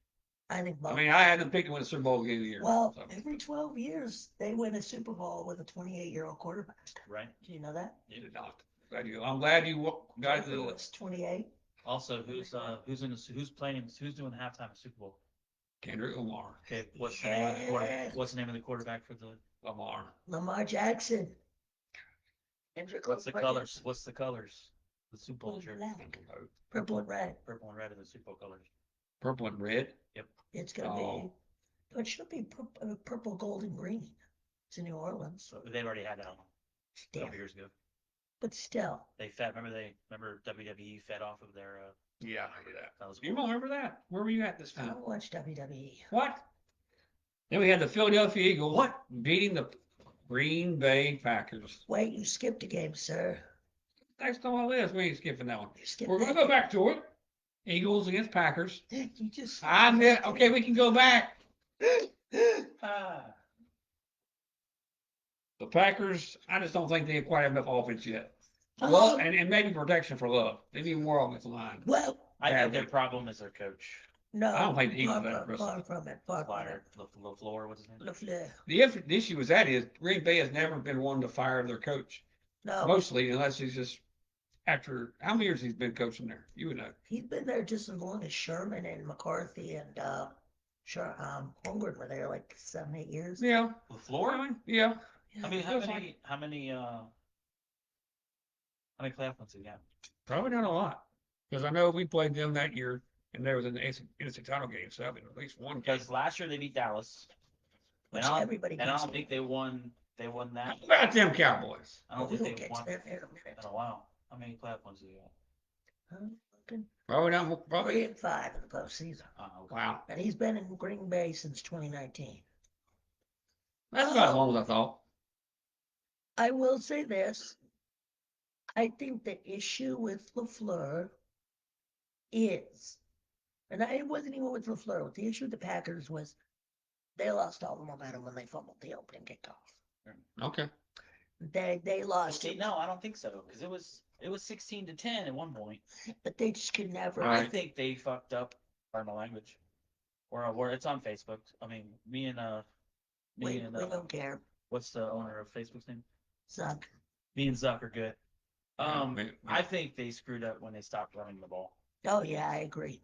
I think. I mean, I had them picked to win the Super Bowl game of the year. Well, so. every 12 years they win a Super Bowl with a 28-year-old quarterback. Right. Do you know that? You did not. I'm glad you got Denver the. was 28. Also, who's playing? Who's doing the halftime of Super Bowl? Kendrick Lamar. Okay, what's the name of the quarterback? What's the name of the quarterback for the? Lamar. Lamar Jackson. Kendrick What's the Lamar colors? Jackson. What's the colors? The Super Bowl Purple shirt. and black. Purple and red. Purple and red are the Super Bowl colors. Purple and red. It's gonna Oh. be. It should be purple, gold, and green. It's in New Orleans. So they've already had that a Damn. couple years ago. But still, They remember WWE fed off of their Yeah, I hear that. that was You cool. don't remember that? Where were you at this I time? don't watch WWE. What? Then we had the Philadelphia Eagles What? beating the Green Bay Packers. Wait, you skipped a game, sir. Next on my list, we ain't skipping that one. You skipped We're gonna go back to it. Eagles against Packers. You just. Okay, we can go back. Ah. The Packers, I just don't think they quite have enough offense yet. Oh, Well, and maybe protection for Love. They need more offensive line. well, I think Badly. their problem is their coach. no. I don't think the Eagles far are that from, far impressive. from it. Far from it. Flyer, LaFleur, what's his name? LaFleur. The issue with that is Green Bay has never been one to fire their coach. No, Mostly, unless he's just after how many years he's been coaching there. You would know. he's been there just as long as Sherman and McCarthy and Holmgren were there, like 7-8 years. Yeah. LaFleur? Yeah. I mean, Feels how many playoff wins did he have? Probably not a lot. Because I know we played them that year and there was an NFC title game, so I mean, at least one game. Because last year they beat Dallas. Which And I everybody don't beats. think they won that. How about them Cowboys? I don't We'll think get they to won that in a minute. in a while. How many playoff wins did he have? I'm looking Probably not. Probably. 3-5 in the postseason. Okay. Wow. And he's been in Green Bay since 2019. That's about as long as I thought. I will say this. I think the issue with LaFleur is, and it wasn't even with LaFleur, the issue with the Packers was they lost all the momentum when they fumbled the opening kickoff. Okay. They lost See, it, no, I don't think so, because it was 16-10 at one point. but they just could never. Right. I think they fucked up. Pardon my language. Or it's on Facebook. I mean, me and We don't care. what's the owner of Facebook's name? Suck. Me and Zuck are good. Yeah, me- I think they screwed up when they stopped running the ball. Oh yeah, I agree.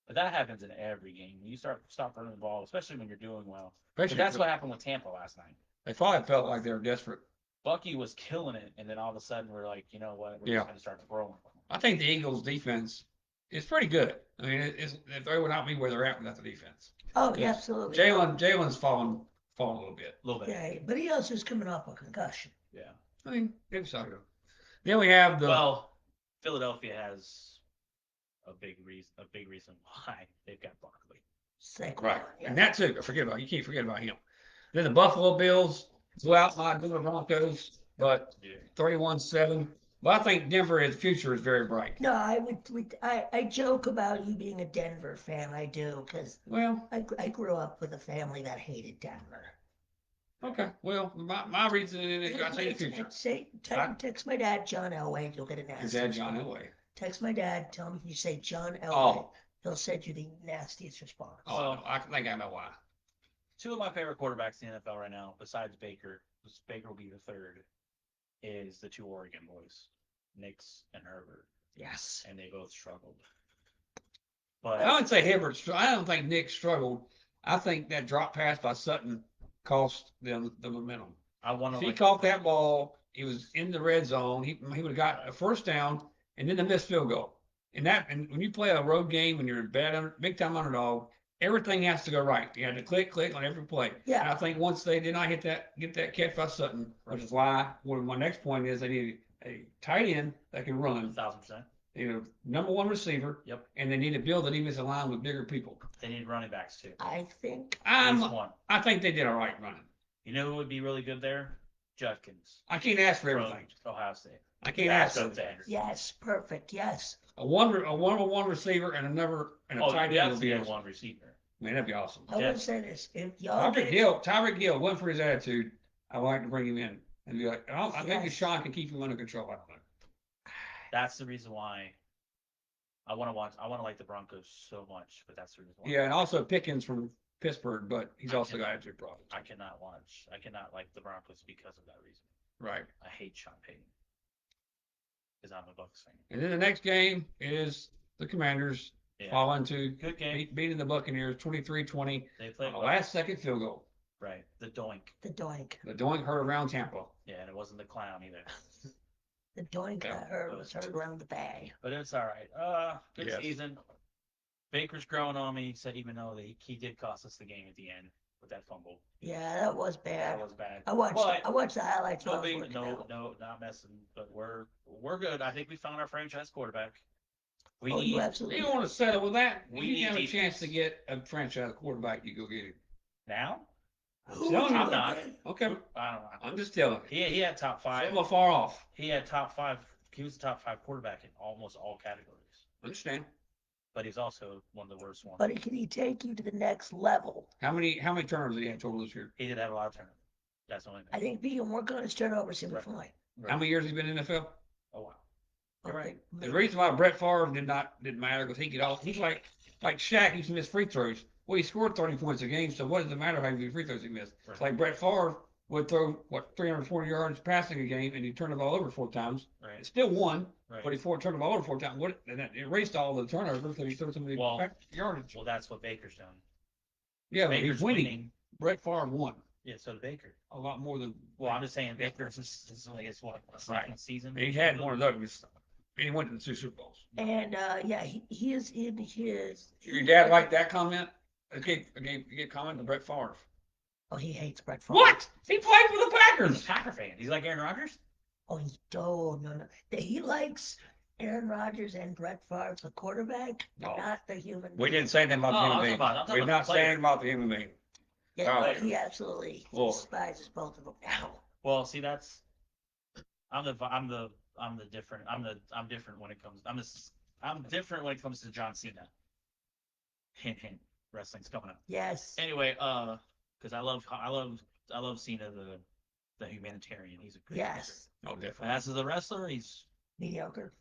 But that happens in every game. You stop running the ball, especially when you're doing well. But Especially that's what happened with Tampa last night. they probably felt like they were desperate. Bucky was killing it, and then all of a sudden we're like, you know what? We're Yeah. just going to start throwing. I think the Eagles' defense is pretty good. I mean, it's, they would not be where they're at without the defense. Oh, Yes. absolutely. Jalen's fallen a little bit. A little bit. Yeah, but he also is coming off a concussion. Yeah. I mean, maybe so. Then we have the Well, Philadelphia has a big reason why they've got Barkley. Second right, one, yeah. and that too. You can't forget about him. Then the Buffalo Bills go out my Denver Broncos, but Yeah. 31-7. But I think Denver's future is very bright. No, I joke about you being a Denver fan. I do, because Well, I grew up with a family that hated Denver. okay. Well, my reason is I say the future. Text my dad, John Elway. You'll get a Your nasty. dad, John Elway. Text my dad. Tell him you say John Elway. Oh. He'll send you the nastiest response. Oh, I think I know why. Two of my favorite quarterbacks in the NFL right now, besides Baker, because Baker will be the third, is the two Oregon boys, Nix and Herbert, Yes. and they both struggled. I But wouldn't say Hibbert. I don't think Nick struggled. I think that drop pass by Sutton cost them the momentum. I want If to he caught that ball, he was in the red zone. He would have got a first down and then the missed field goal. And when you play a road game, when you're a big time underdog, everything has to go right. You have to click on every play. Yeah. And I think once they did not get that catch by Sutton, which is why my next point is they need a tight end that can run. 1,000%. They need a number one receiver. Yep. And they need to build an defensive line with bigger people. They need running backs too. I think At least one. I think they did all right running. You know who would be really good there? Judkins I can't ask for from everything. Ohio State. I can't ask for Ashton everything. Sanders. yes, perfect. Yes. A one receiver and a Oh, tight you end have would to be get awesome. one receiver. Man, that'd be awesome. I Yeah. would say this: if y'all Tyreek Hill went for his attitude. I like to bring him in and be like, I think Yes. Sean can keep him under control. I don't know. That's the reason why I want to like the Broncos so much, but that's the reason why. Yeah, and also Pickens from Pittsburgh, but he's also got attitude problems. I cannot like the Broncos because of that reason. Right. I hate Sean Payton because I'm a Bucs fan. And then the next game is the Commanders Yeah. falling to Good game. beating the Buccaneers 23-20 They on played a well. last second field goal. Right. The doink. the doink, The doink hurt around Tampa. Yeah, and it wasn't the clown either. the doink Yeah. I heard was heard around the bay. But it's all right. Good Yes. season. Baker's growing on me. Said even though he did cost us the game at the end with that fumble. Yeah, that was bad. That was bad. I watched But the highlights. while I no, was big, working no, out. no, not messing. But we're good. I think we found our franchise quarterback. We Oh, you need absolutely. You don't want to settle with that. We If you need have a defense. chance to get a franchise quarterback, you go get him. now. Who telling would you. you I'm go not. get? Okay. I don't know. I'm just telling you. He had top five. Some are far off. He had top five. He was the top five quarterback in almost all categories. Understand. But he's also one of the worst ones. But can he take you to the next level? How many turnovers did he have total this year? He did have a lot of turnovers. That's the only I thing. think if he can work on his turnovers, he'll be Right. fine. How many years has he been in the NFL? Oh wow. You're right. The reason why Brett Favre didn't matter because he's like Shaq used to miss free throws. Well, he scored 30 points a game, so what does it matter how many free throws he missed? Right. It's like Brett Favre would throw 340 yards passing a game and he turned the ball over 4 times. Right. It still won, Right. but he turned the ball over 4 times. And that erased all the turnovers because he threw so many Well- yardage. Well, that's what Baker's done. Yeah, but Baker's he's winning. Brett Favre won Yeah, so did Baker. a lot more than. Well, I'm just saying Baker's is only his what second season. He had one of those. And he went to the 2 Super Bowls. And yeah, he is in his. Your dad liked that comment? Okay, comment to Brett Favre. Oh, he hates Brett Favre. What? He played for the He's a Packers. Packer fan. He's like Aaron Rodgers. Oh, no. He likes Aaron Rodgers and Brett Favre, the quarterback, No. not the human. We being. didn't say anything about Oh, the I'm human talking being. about- I'm talking We're about not the player. saying about the human being. Yeah, Oh. he absolutely Well- despises both of them now. Well, see, that's I'm different. I'm different when it comes. I'm different when it comes to John Cena. Hint, hint. Wrestling's coming up. Yes. Anyway, because I love Cena, the humanitarian. He's a great Yes, Oh, kicker. definitely. As a wrestler, he's mediocre.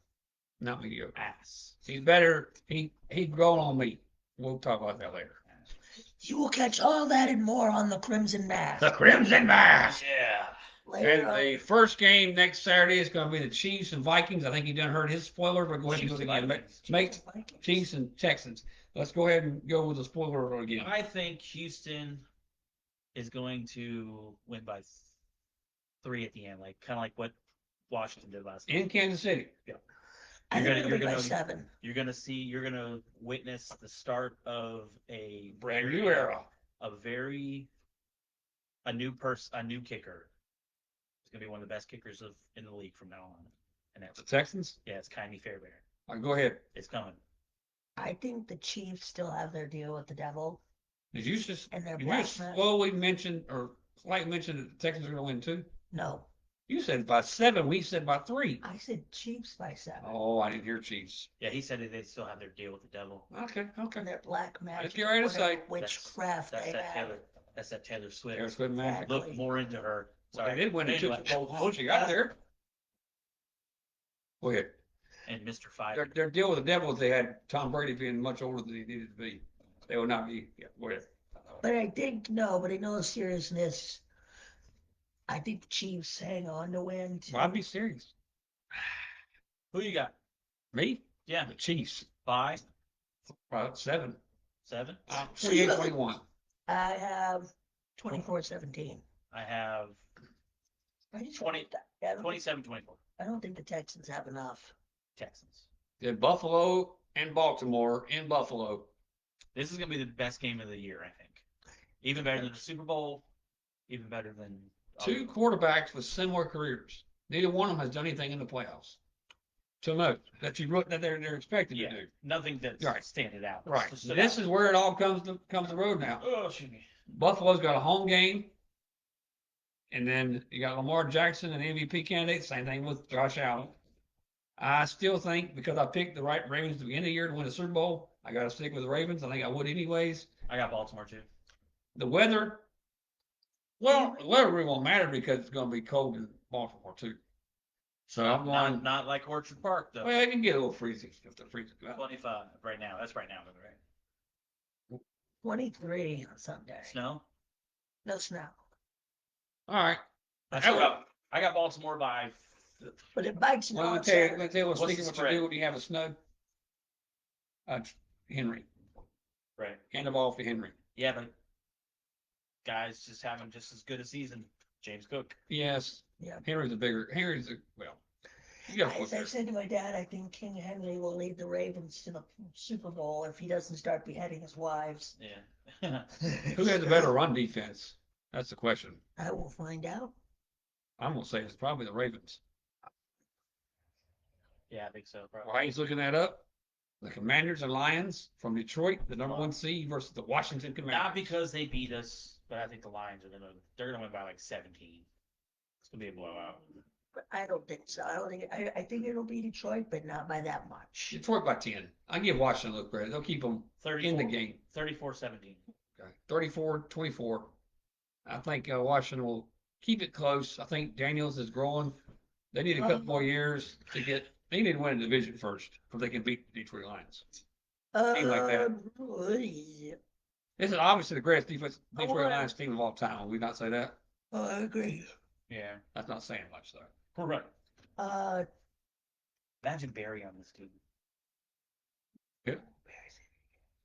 Not mediocre. ass. He's better. He's grown on me. We'll talk about that later. You will catch all that and more on the Crimson Mask. The Crimson Mask. Yeah. Later And on. the first game next Saturday is going to be the Chiefs and Vikings. I think he done heard his spoiler, but go ahead and do it again. Make Chiefs and Texans. Let's go ahead and go with the spoiler again. I think Houston is going to win by 3 at the end, like kind of like what Washington did last In Kansas City. I think You're it'll be by gonna- 7. You're gonna witness the start of a Brand new era. a new kicker. It's gonna be one of the best kickers in the league from now on. And The that's Texans. it's Kynie Fairbairn. All right, go ahead. It's coming. I think the Chiefs still have their deal with the devil Did you just and their you black just man. slowly mention or slightly mention that the Texans are going to win too? No, You said by 7. We said by 3. I said Chiefs by 7. Oh, I didn't hear Chiefs. Yeah, he said that they still have their deal with the devil. Okay. And their black magic. get ready to whatever say. witchcraft That's they that have. Taylor Swift. There's good magic. Exactly. Look more into her. Well, Sorry. they did win the Anyway, Super Bowl. Once you got there. Go ahead. And Mr. Five. Their deal with the devil is they had Tom Brady being much older than he needed to be. They will not be. Yeah, go ahead. But I think no, but in all seriousness, I think the Chiefs hang on to win. Too. Well, I'd be serious. Who you got? Me? Yeah, The Chiefs. 5, 7. 7. 28-21. I have 24-17. I have I just 20 I don't, 27-24. I don't think the Texans have enough. Texans. Did Buffalo and Baltimore in Buffalo. This is gonna be the best game of the year, I think. Even better than the Super Bowl. Even better than 2 quarterbacks with similar careers. Neither one of them has done anything in the playoffs. So no, that they're expected Yeah, to do. nothing that's Right. standing out. Right. Just stood This out. is where it all comes to the road now. Oh, excuse me. Buffalo's got a home game. And then you got Lamar Jackson, an MVP candidate. Same thing with Josh Allen. I still think because I picked the right Ravens to the end of the year to win the Super Bowl, I got to stick with the Ravens. I think I would anyways. I got Baltimore too. The weather, well, the weather really won't matter because it's going to be cold in Baltimore too. So I'm going. Not like Orchard Park though. Well, it can get a little freezing if the freezing. 25 right now. That's right now, right? 23 on Sunday. Snow. No snow. All right. I got Baltimore by. But it might snow. Well, on let me tell Saturday. you what's What's sneaking the what you spread? do when you have a snow. Henry. Right. Hand the ball to Henry. Yeah, but guys just having just as good a season. James Cook. Yes. Yeah. Henry's well. You got to put As I there. said to my dad, I think King Henry will lead the Ravens to the Super Bowl if he doesn't start beheading his wives. Yeah. Who has a better run defense? That's the question. I will find out. I'm gonna say it's probably the Ravens. Yeah, I think so. Probably. While he's looking that up, the Commanders and Lions from Detroit, the number 1 seed versus the Washington Commanders. Not because they beat us, but I think the Lions they're gonna win by like 17. It's gonna be a blowout. But I don't think so. I think it'll be Detroit, but not by that much. Detroit by 10. I give Washington a little credit. They'll keep them 34, in the game. 34-17. Okay. 34-24. I think Washington will keep it close. I think Daniels is growing. They need a couple more years to get. They need to win a division first before they can beat the Detroit Lions. Team like that. This is obviously the greatest Detroit Lions team of all time. Would we not say that? Oh, I agree. Yeah. That's not saying much though. Correct. Uh, Imagine Barry on this team. Yeah.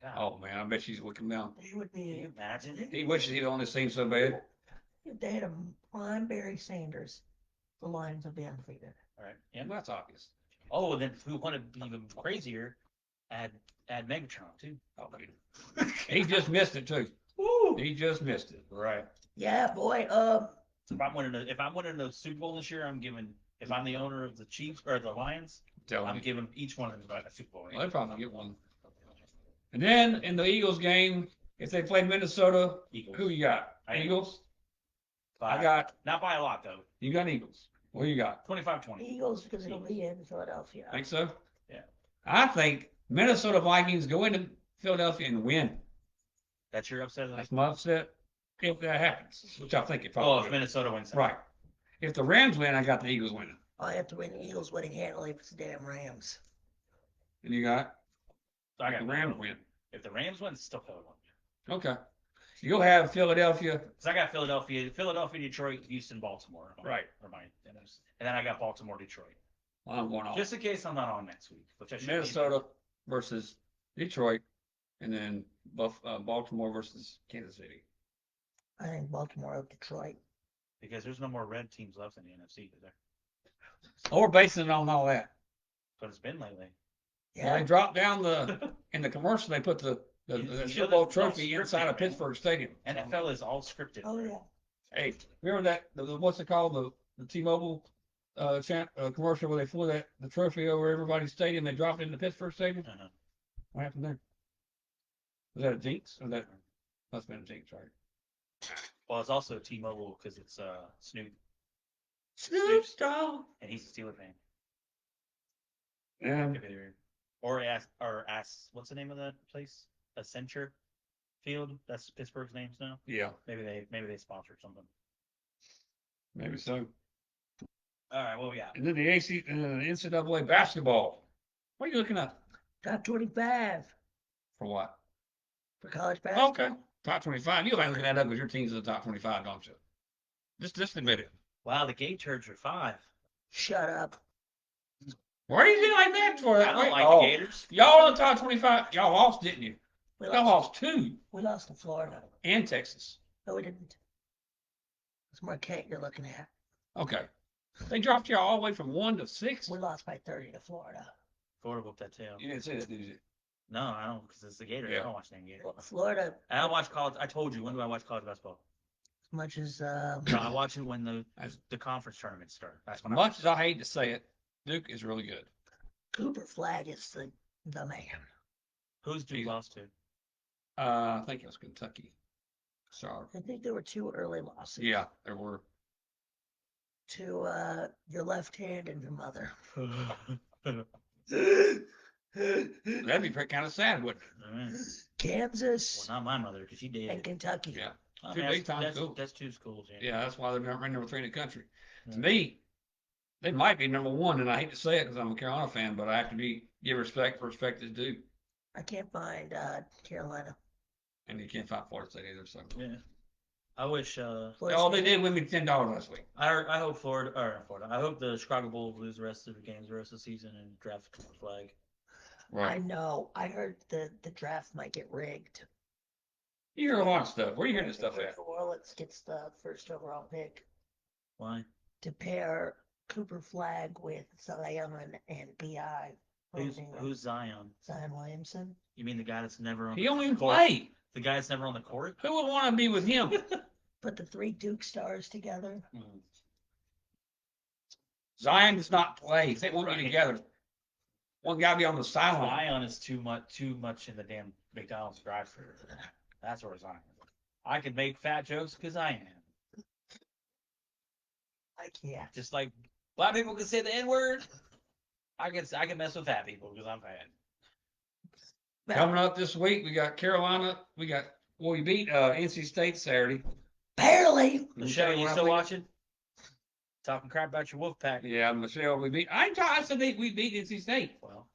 God, Oh man, I bet she's looking down. they would can you be imagine? He wishes he'd on this team so bad. if they had a prime Barry Sanders, the Lions would be undefeated. All right. Yeah. Well, that's obvious. Oh, and then if we want to be even crazier, add Megatron too. Oh, man. He just missed it too. Woo! He just missed it. Right. Yeah, boy. So if I'm winning the Super Bowl this year, if I'm the owner of the Chiefs or the Lions, Tell I'm him. giving each one of them a Super Bowl. Well, they'll probably get one. And then in the Eagles game, if they play Minnesota, Eagles. who you got? I- Eagles? By- I got, not by a lot though. you got Eagles. What you got? 25-20. Eagles because it'll be in Philadelphia. Think so? Yeah. I think Minnesota Vikings go into Philadelphia and win. That's your upset. That's my upset if that happens, which I think it Oh, probably if will. Minnesota wins. Right. if the Rams win, I got the Eagles winning. I have to win the Eagles winning handily if it's the damn Rams. And you got I got the Rams win. If the Rams win, still Philadelphia. Okay. You'll have Philadelphia. Because I got Philadelphia, Detroit, Houston, Baltimore. Right. And then I got Baltimore, Detroit. Well, I'm going off. Just in case I'm not on next week, which I should. Minnesota versus Detroit, and then Baltimore versus Kansas City. I think Baltimore or Detroit. Because there's no more red teams left in the NFC, is there? Oh, we're basing it on all that. But it's been lately. Well, Yeah. they dropped down in the commercial. They put the Super Bowl trophy inside of Pittsburgh Stadium. NFL is all scripted. Oh yeah. Hey, remember that? What's it called? The T-Mobile commercial where they flew the trophy over everybody's stadium. They dropped it in the Pittsburgh Stadium. Uh-huh. What happened there? Was that a jinx? Or that must have been a jinx, right? Well, it's also T-Mobile because it's Snoop, Snoop Dogg. and he's a Steeler fan. And Or what's the name of that place? Accenture Field. That's Pittsburgh's names now. yeah, Maybe they sponsored something. maybe so. All right, what we got? And then the NCAA basketball. What are you looking at? Top 25 For what? for college basketball. Okay, top 25. You like looking that up because your team's in the top 25, don't you? Just admit it. Wow, the gay turds are 5. Shut up. Why are you doing like that for that? I don't like Oh, the Gators. y'all in the top 25. Y'all lost, didn't you? We Y'all lost, lost 2 we lost to Florida. and Texas. No, we didn't. It's Marquette you're looking at. Okay. They dropped y'all all the way from 1 to 6. We lost by 30 to Florida. Florida whooped that tail. You didn't say that, did you? No, I don't, because it's the Gators. Yeah. I don't watch the Gators. Florida, I don't watch college. I told you. When do I watch college basketball? as much as No, I watch it when the conference tournaments start. That's As when much as I hate to say it, Duke is really good. Cooper Flag is the man. Who's Duke Jesus. lost to? I think it was Kentucky. Sorry. I think there were 2 early losses. Yeah, there were. To your left hand and your mother. That'd be kind of sad, wouldn't it? Well, Kansas not my mother, because she did. and Kentucky. Yeah. I Two mean, big-time that's, schools. that's 2 schools. Yeah. Yeah, that's why they're ranked number 3 in the country. To Yeah. me, they might be number 1, and I hate to say it because I'm a Carolina fan, but I have to give respect for respect is due. I can't find Carolina. And you can't find Florida State either. So. Yeah. I wish. Florida Oh, they State. did win me $10 last week. I hope Florida. I hope the Chicago Bulls lose the rest of the games the rest of the season and draft Cooper Flag. I know. I heard the draft might get rigged. You hear a lot of stuff. Where are you hearing this stuff at? New Orleans gets the first overall pick Why? to pair Cooper Flag with Zion and Bi. Who's Zion? Zion Williamson? You mean the guy that's never on? He the don't even court? play. The guy that's never on the court. Who would want to be with him? Put the 3 Duke stars together. Zion does not play. They won't be together. One guy be on the sideline. Zion is too much in the damn McDonald's drive-thru. That's where Zion is. I can make fat jokes because I am. I can't. Just like black people can say the N-word. I can mess with fat people because I'm fat. Coming up this week, we got Carolina. We beat NC State Saturday. Barely. Michelle, you still watching? Talking crap about your wolf pack. Yeah, Michelle, I said we beat NC State. Well,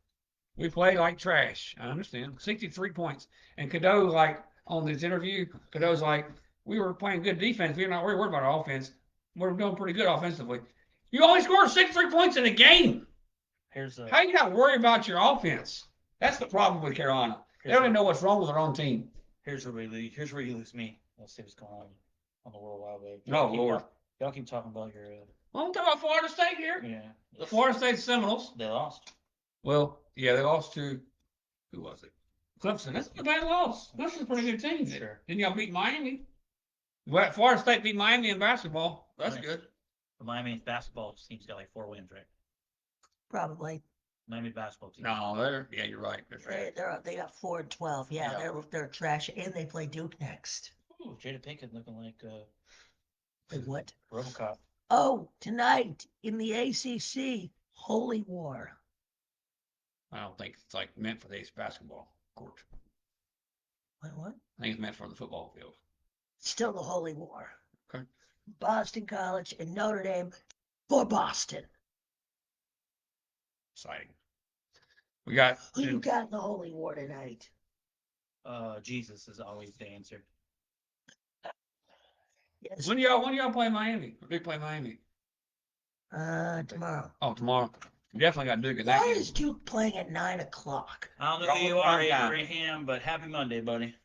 We played like trash. I understand. 63 points. And Cadeau, like, on this interview, Cadeau's like, we were playing good defense. We're not worried about our offense. We're doing pretty good offensively. You only scored 63 points in a game. How you not worry about your offense? That's the problem with Carolina. They don't even know what's wrong with their own team. Here's where you lose me. Let's see what's going on the World Wide Web. No, Lord. Y'all keep talking about your. Well, I'm talking about Florida State here. Yeah. The Florida State Seminoles. They lost. Well, yeah, they lost to, who was it? Clemson. That's not a bad loss. Clemson's a pretty good team. Sure. Didn't y'all beat Miami? Well, Florida State beat Miami in basketball. That's Nice. good. The Miami basketball team's got like 4 wins, right? Probably. Miami basketball team. No, yeah, you're right. That's right. They got 4 and 12. Yeah, they're trash, and they play Duke next. Ooh, Jada Pinkett looking like Like what? RoboCop. Oh, tonight in the ACC, Holy War. I don't think it's like meant for the basketball court. What? I think it's meant for the football field. Still the Holy War. Okay. Boston College, and Notre Dame for Boston. Exciting. We got Who you got in the Holy War tonight? Jesus is always the answer. Yes. when y'all play Miami? Or do you play Miami? Tomorrow. Oh, tomorrow. You definitely got Duke at that Why game. is Duke playing at 9:00? I don't know Y'all who you look are, like that. Abraham, but happy Monday, buddy.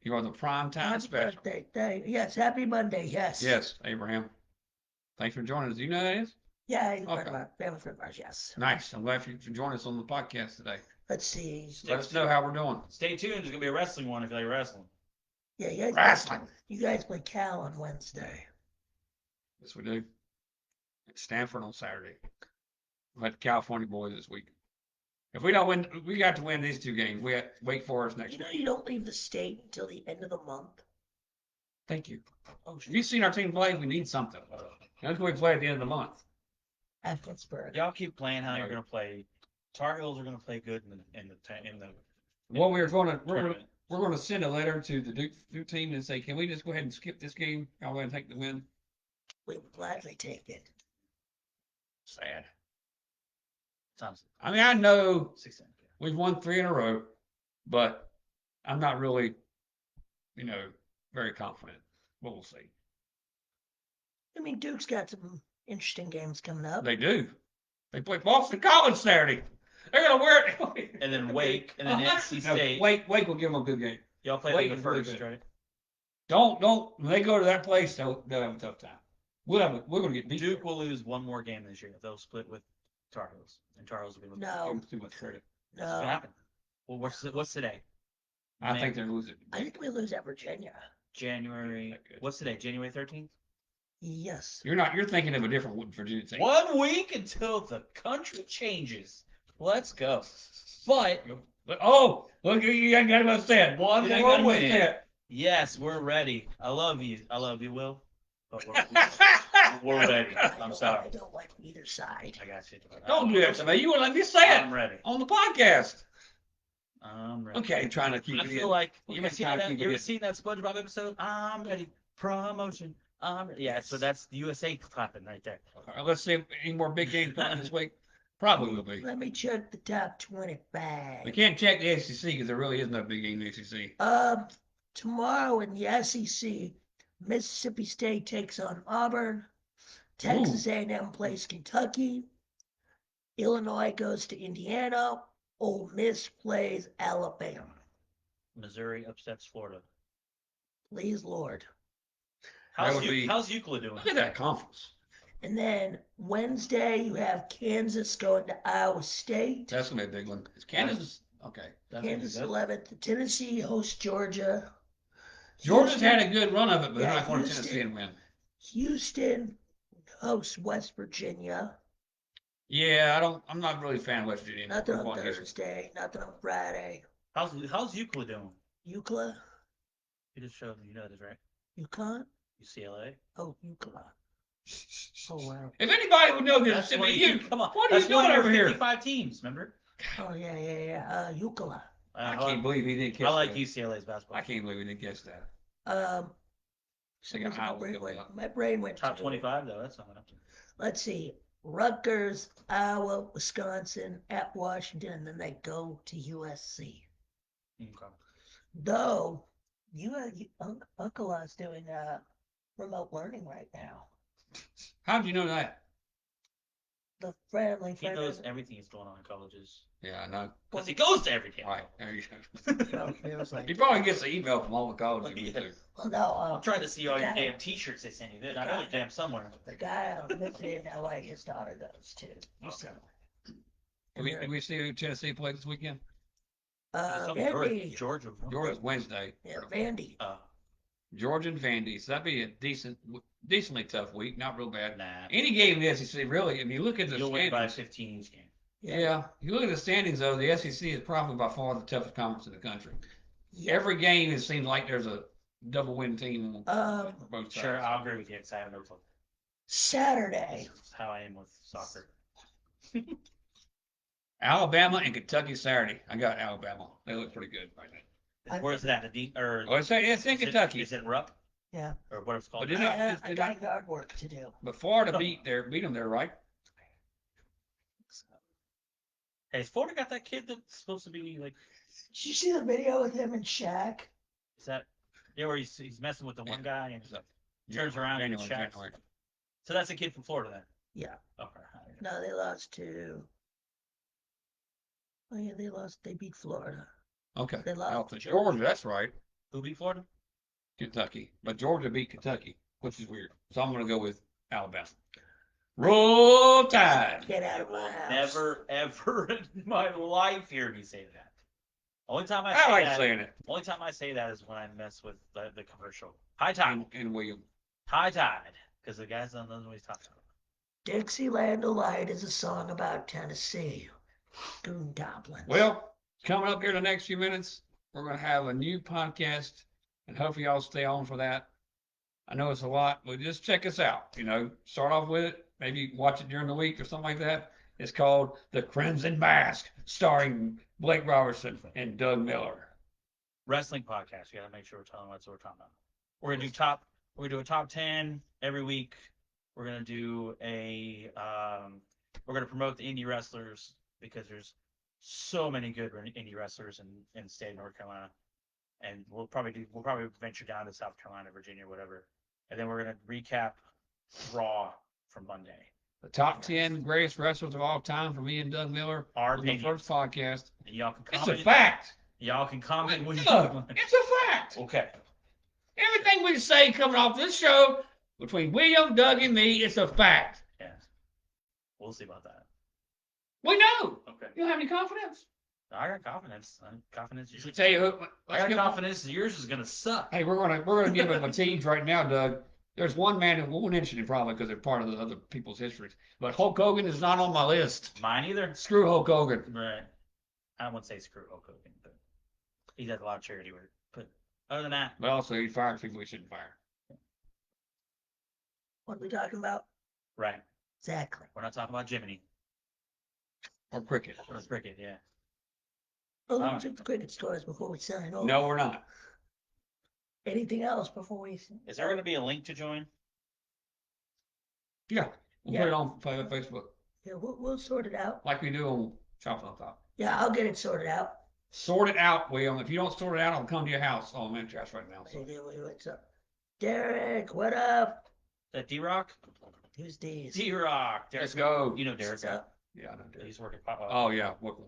You are the prime time Happy special. birthday. Yes, happy Monday. Yes. Yes, Abraham. Thanks for joining us. Do you know who that is? Yeah, he's part Okay. of our family friend of ours. Yes. Nice. I'm glad you joined us on the podcast today. Let's see. Let us know how we're doing. Stay tuned. There's gonna be a wrestling one if you like wrestling. Yeah, you guys. Wrestling. You guys play Cal on Wednesday. Yes, we do. At Stanford on Saturday. We had the California boys this week. If we don't win, we got to win these two games. We had Wake Forest next You know week. you don't leave the state until the end of the month. Thank you. Oh, Have you seen our team play? We need something. That's what we play at the end of the month. at Pittsburgh. Y'all keep playing how you're No. gonna play. Tar Heels are gonna play good in the Well, we're gonna tournament. send a letter to the Duke team and say, can we just go ahead and skip this game? Y'all go ahead and take the win. We would gladly take it. Sad. Sounds I mean, I know 16. we've won 3 in a row, but I'm not really, very confident. But we'll see. I mean, Duke's got some interesting games coming up. They do. They play Boston College Saturday. They're gonna wear it. And then Wake, and then NC State. Wake will give them a good game. Y'all play Wake them is the really first, good. right? Don't when they go to that place, they'll have a tough time. We're gonna get beat. Duke will lose one more game this year. They'll split with Tar Heels, and Tar Heels will be with No, Too much credit. What's gonna no. happen? Well, what's today? I think they're losing. I think we lose at Virginia. January. Not good. What's today? January 13th. Yes. You're thinking of a different Virginia team. 1 week until the country changes. Let's go. But Oh, look, you ain't got about said. One You ain't more got about win. said. yes, we're ready. I love you, Will. But we're ready. I'm I sorry. don't like either side. I got you. Don't do that to me. You wouldn't let me say I'm it ready. on the podcast. I'm ready. Okay, trying to keep I it feel in. like Okay, you ever seen trying to that? keep You it ever in. seen that SpongeBob episode? I'm ready. Promotion. Yeah. So that's the USA clapping right there. All right, let's see if any more big games coming this week. Probably will be. Let me check the top 25. We can't check the SEC because there really is no big game in the SEC. Tomorrow in the SEC, Mississippi State takes on Auburn. Texas A&M plays Kentucky. Illinois goes to Indiana. Ole Miss plays Alabama. Missouri upsets Florida. Please, Lord. How's would be- how's Euclid doing? Look at that conference. And then Wednesday, you have Kansas going to Iowa State. That's gonna be a big one. Is Kansas okay? That's gonna be Kansas good. 11th. Tennessee hosts Georgia. Georgia's Houston- had a good run of it, but they're Yeah, not going to Houston- Tennessee and win. Houston hosts West Virginia. Yeah, I'm not really a fan of West Virginia. Nothing I'm on going Houston. Thursday. Nothing on Friday. How's Euclid doing? UCLA? You just showed me. You know this, right? UConn? UCLA. Oh, UConn. Oh, wow. If anybody would know this, That's it'd one be of you. your- Come on. What are you That's one doing of your over here? 55 teams. Remember? Oh, yeah. UCLA. I can't believe he didn't catch I like that. UCLA's basketball. I can't believe he didn't catch that. So They got Iowa coming up. my brain went Top to- 25 though. That's not enough. Let's see. Rutgers, Iowa, Wisconsin, at Washington, and then they go to USC. Okay. Though, Uncle is doing remote learning right now. How did you know that? The friendly He friend. knows everything that's going on in colleges. Yeah, I know. Because he goes to everything. Right, there you go. Well, it was like, He probably gets an email from all the colleges he goes to. well, no, I'm trying to see all your Okay. damn t-shirts they send you. I know they're damn somewhere. the guy out in LA, his daughter goes too. So, Did we see who Tennessee played this weekend? Vandy. Georgia. Georgia's Wednesday. Yeah, Vandy. Georgia and Vandy. So that'd be a decently tough week. Not real bad. Nah. Any game in the SEC, really, if you look at the You'll win by standings. 15 each game. Yeah, you look at the standings, though, the SEC is probably by far the toughest conference in the country. Yeah. Every game, it seems like there's a double win team on both sides. Sure, I'll agree with you because I have no clue. Saturday. That's how I am with soccer. Alabama and Kentucky Saturday. I got Alabama. They look pretty good right now. Where's that? Oh, it's in Is it- Kentucky. Is it Rupp? Yeah. or what it's called. But didn't I- I got yard work to do. But Florida beat them there, right? Hey, has Florida got that kid that's supposed to be like? Did you see the video with him and Shaq? Is that yeah? Where he's messing with the one guy and turns around and January. Shaq's. So that's a kid from Florida then. Yeah. Okay. No, they lost to. Oh yeah, they lost. They beat Florida. Okay. They lost to Georgia, that's right. Who beat Florida? Kentucky. But Georgia beat Kentucky, which is weird. So I'm going to go with Alabama. Roll Tide. Get out of my house. Never ever in my life hear me say that. Only time I I say like that. saying it. Only time I say that is when I mess with the commercial. High Tide. And William. High Tide. Because the guys don't know what he's talking about. Dixieland Delight is a song about Tennessee. Goon Goblins. Well, coming up here in the next few minutes, we're going to have a new podcast, and hopefully y'all stay on for that. I know it's a lot, but just check us out. You know, start off with it. Maybe watch it during the week or something like that. It's called The Crimson Mask, starring Blake Robertson and Doug Miller. Wrestling podcast. You got to make sure we're telling what we're talking about. We're gonna do top. We're gonna do a top 10 every week. We're gonna do a. We're gonna promote the indie wrestlers because there's so many good indie wrestlers in the state of North Carolina, and we'll probably venture down to South Carolina, Virginia, whatever, and then we're gonna recap Raw from Monday. The top 10 greatest wrestlers of all time for me and Doug Miller Our on the opinions. first podcast. And y'all can It's comment. a fact. Y'all can comment. when you Look, it's a fact. Okay. Everything we say coming off this show between William, Doug, and me, it's a fact. Yeah. We'll see about that. We know. Okay. You don't have any confidence. I got confidence. Confidence. Should we tell you who? I got confidence yours is gonna suck. Hey, we're gonna give him a tease right now, Doug. There's one man who won't mention it probably because they're part of the other people's histories. But Hulk Hogan is not on my list. Mine either. Screw Hulk Hogan. Right. I wouldn't say screw Hulk Hogan, but he does a lot of charity work. But other than that, But also he fired people he shouldn't fire. What are we talking about? right. Exactly. We're not talking about Jiminy Or cricket. or Cricket, yeah. Oh, All let's check the cricket scores before we sign off. No, we're not. Anything else before we? Is there gonna be a link to join? Yeah. We'll put it on Facebook Yeah, we'll sort it out. like we do on Chopping on Top. Yeah, I'll get it sorted out. Sort it out, William. If you don't sort it out, I'll come to your house. Oh, I'm in trash right now. So. What's up? Derek, what up? Is that D-Rock? Who's these? D-Rock. Let's go. You know Derek. What's up? Yeah, I know. Derek. He's working. Oh yeah, welcome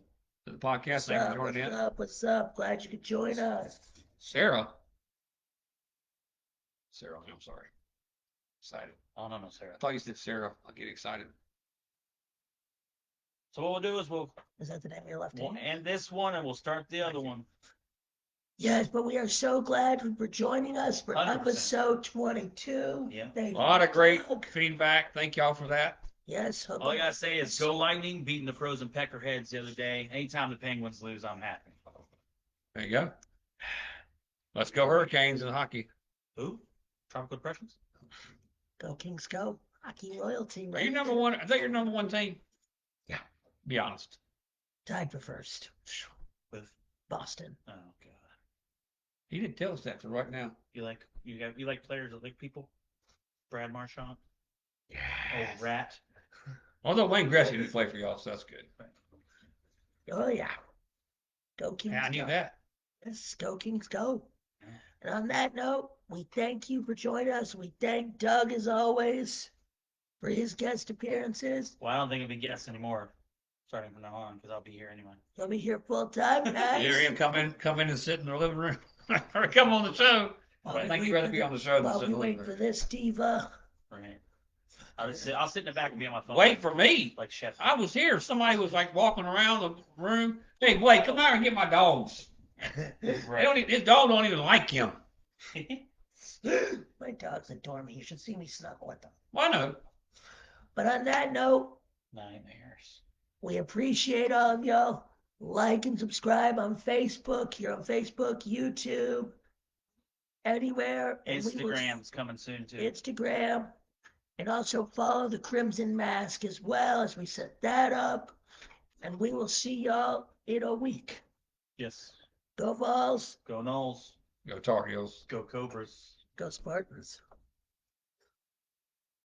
to the podcast. What's Thanks up? for joining in. What's up? What's up? Glad you could join us. Sarah, I'm sorry. Excited. Oh, no, Sarah. I thought you said Sarah. I get excited. So what we'll do is we'll Is that the name of your left we'll hand? end this one and we'll start the other one. Yes, but we are so glad for joining us for 100%. episode 22. Yeah. Thank A lot of great Doug. feedback. Thank y'all for that. Yes. hope All I gotta say is go Lightning beating the Frozen Peckerheads the other day. Anytime the Penguins lose, I'm happy. There you go. Let's go Hurricanes in hockey. Who? Tropical Depressions? Go Kings, go. Hockey royalty. Are you right number there. one? I think you're number one team. Yeah. Be honest. Tied for first. With Boston. oh god. He didn't tell us that till right now. You like players that lick people? Brad Marchand? Yeah. Oh rat. Although Wayne Gretzky didn't play for y'all, so that's good. Oh, yeah. Go Kings, Yeah, I knew go. that. Yes, go Kings, go. And on that note, we thank you for joining us. We thank Doug, as always, for his guest appearances. Well, I don't think it'll be guests anymore, starting from now on, because I'll be here anyway. He'll be here full time, guys. Hear him come in and sit in the living room or come on the show. While I we think wait you'd rather for be the- on the show than While sit we in the wait living for room. this diva. Right. I'll sit in the back and be on my phone. Wait for me. like Chef. I was here. Somebody was like walking around the room. Hey, Blake, come out and get my dogs. They don't his dog don't even like him. My dogs adore me. You should see me snuggle with them. Well, I know. But on that note, Nightmares. we appreciate all of y'all. Like and subscribe on Facebook. You're on Facebook, YouTube, anywhere. And we will- Instagram's coming soon too. Instagram. And also follow the Crimson Mask as well as we set that up. And we will see y'all in a week. Yes. Go Vols. Go Knowles. Go Tar Heels. Go Cobras. Go Spartans.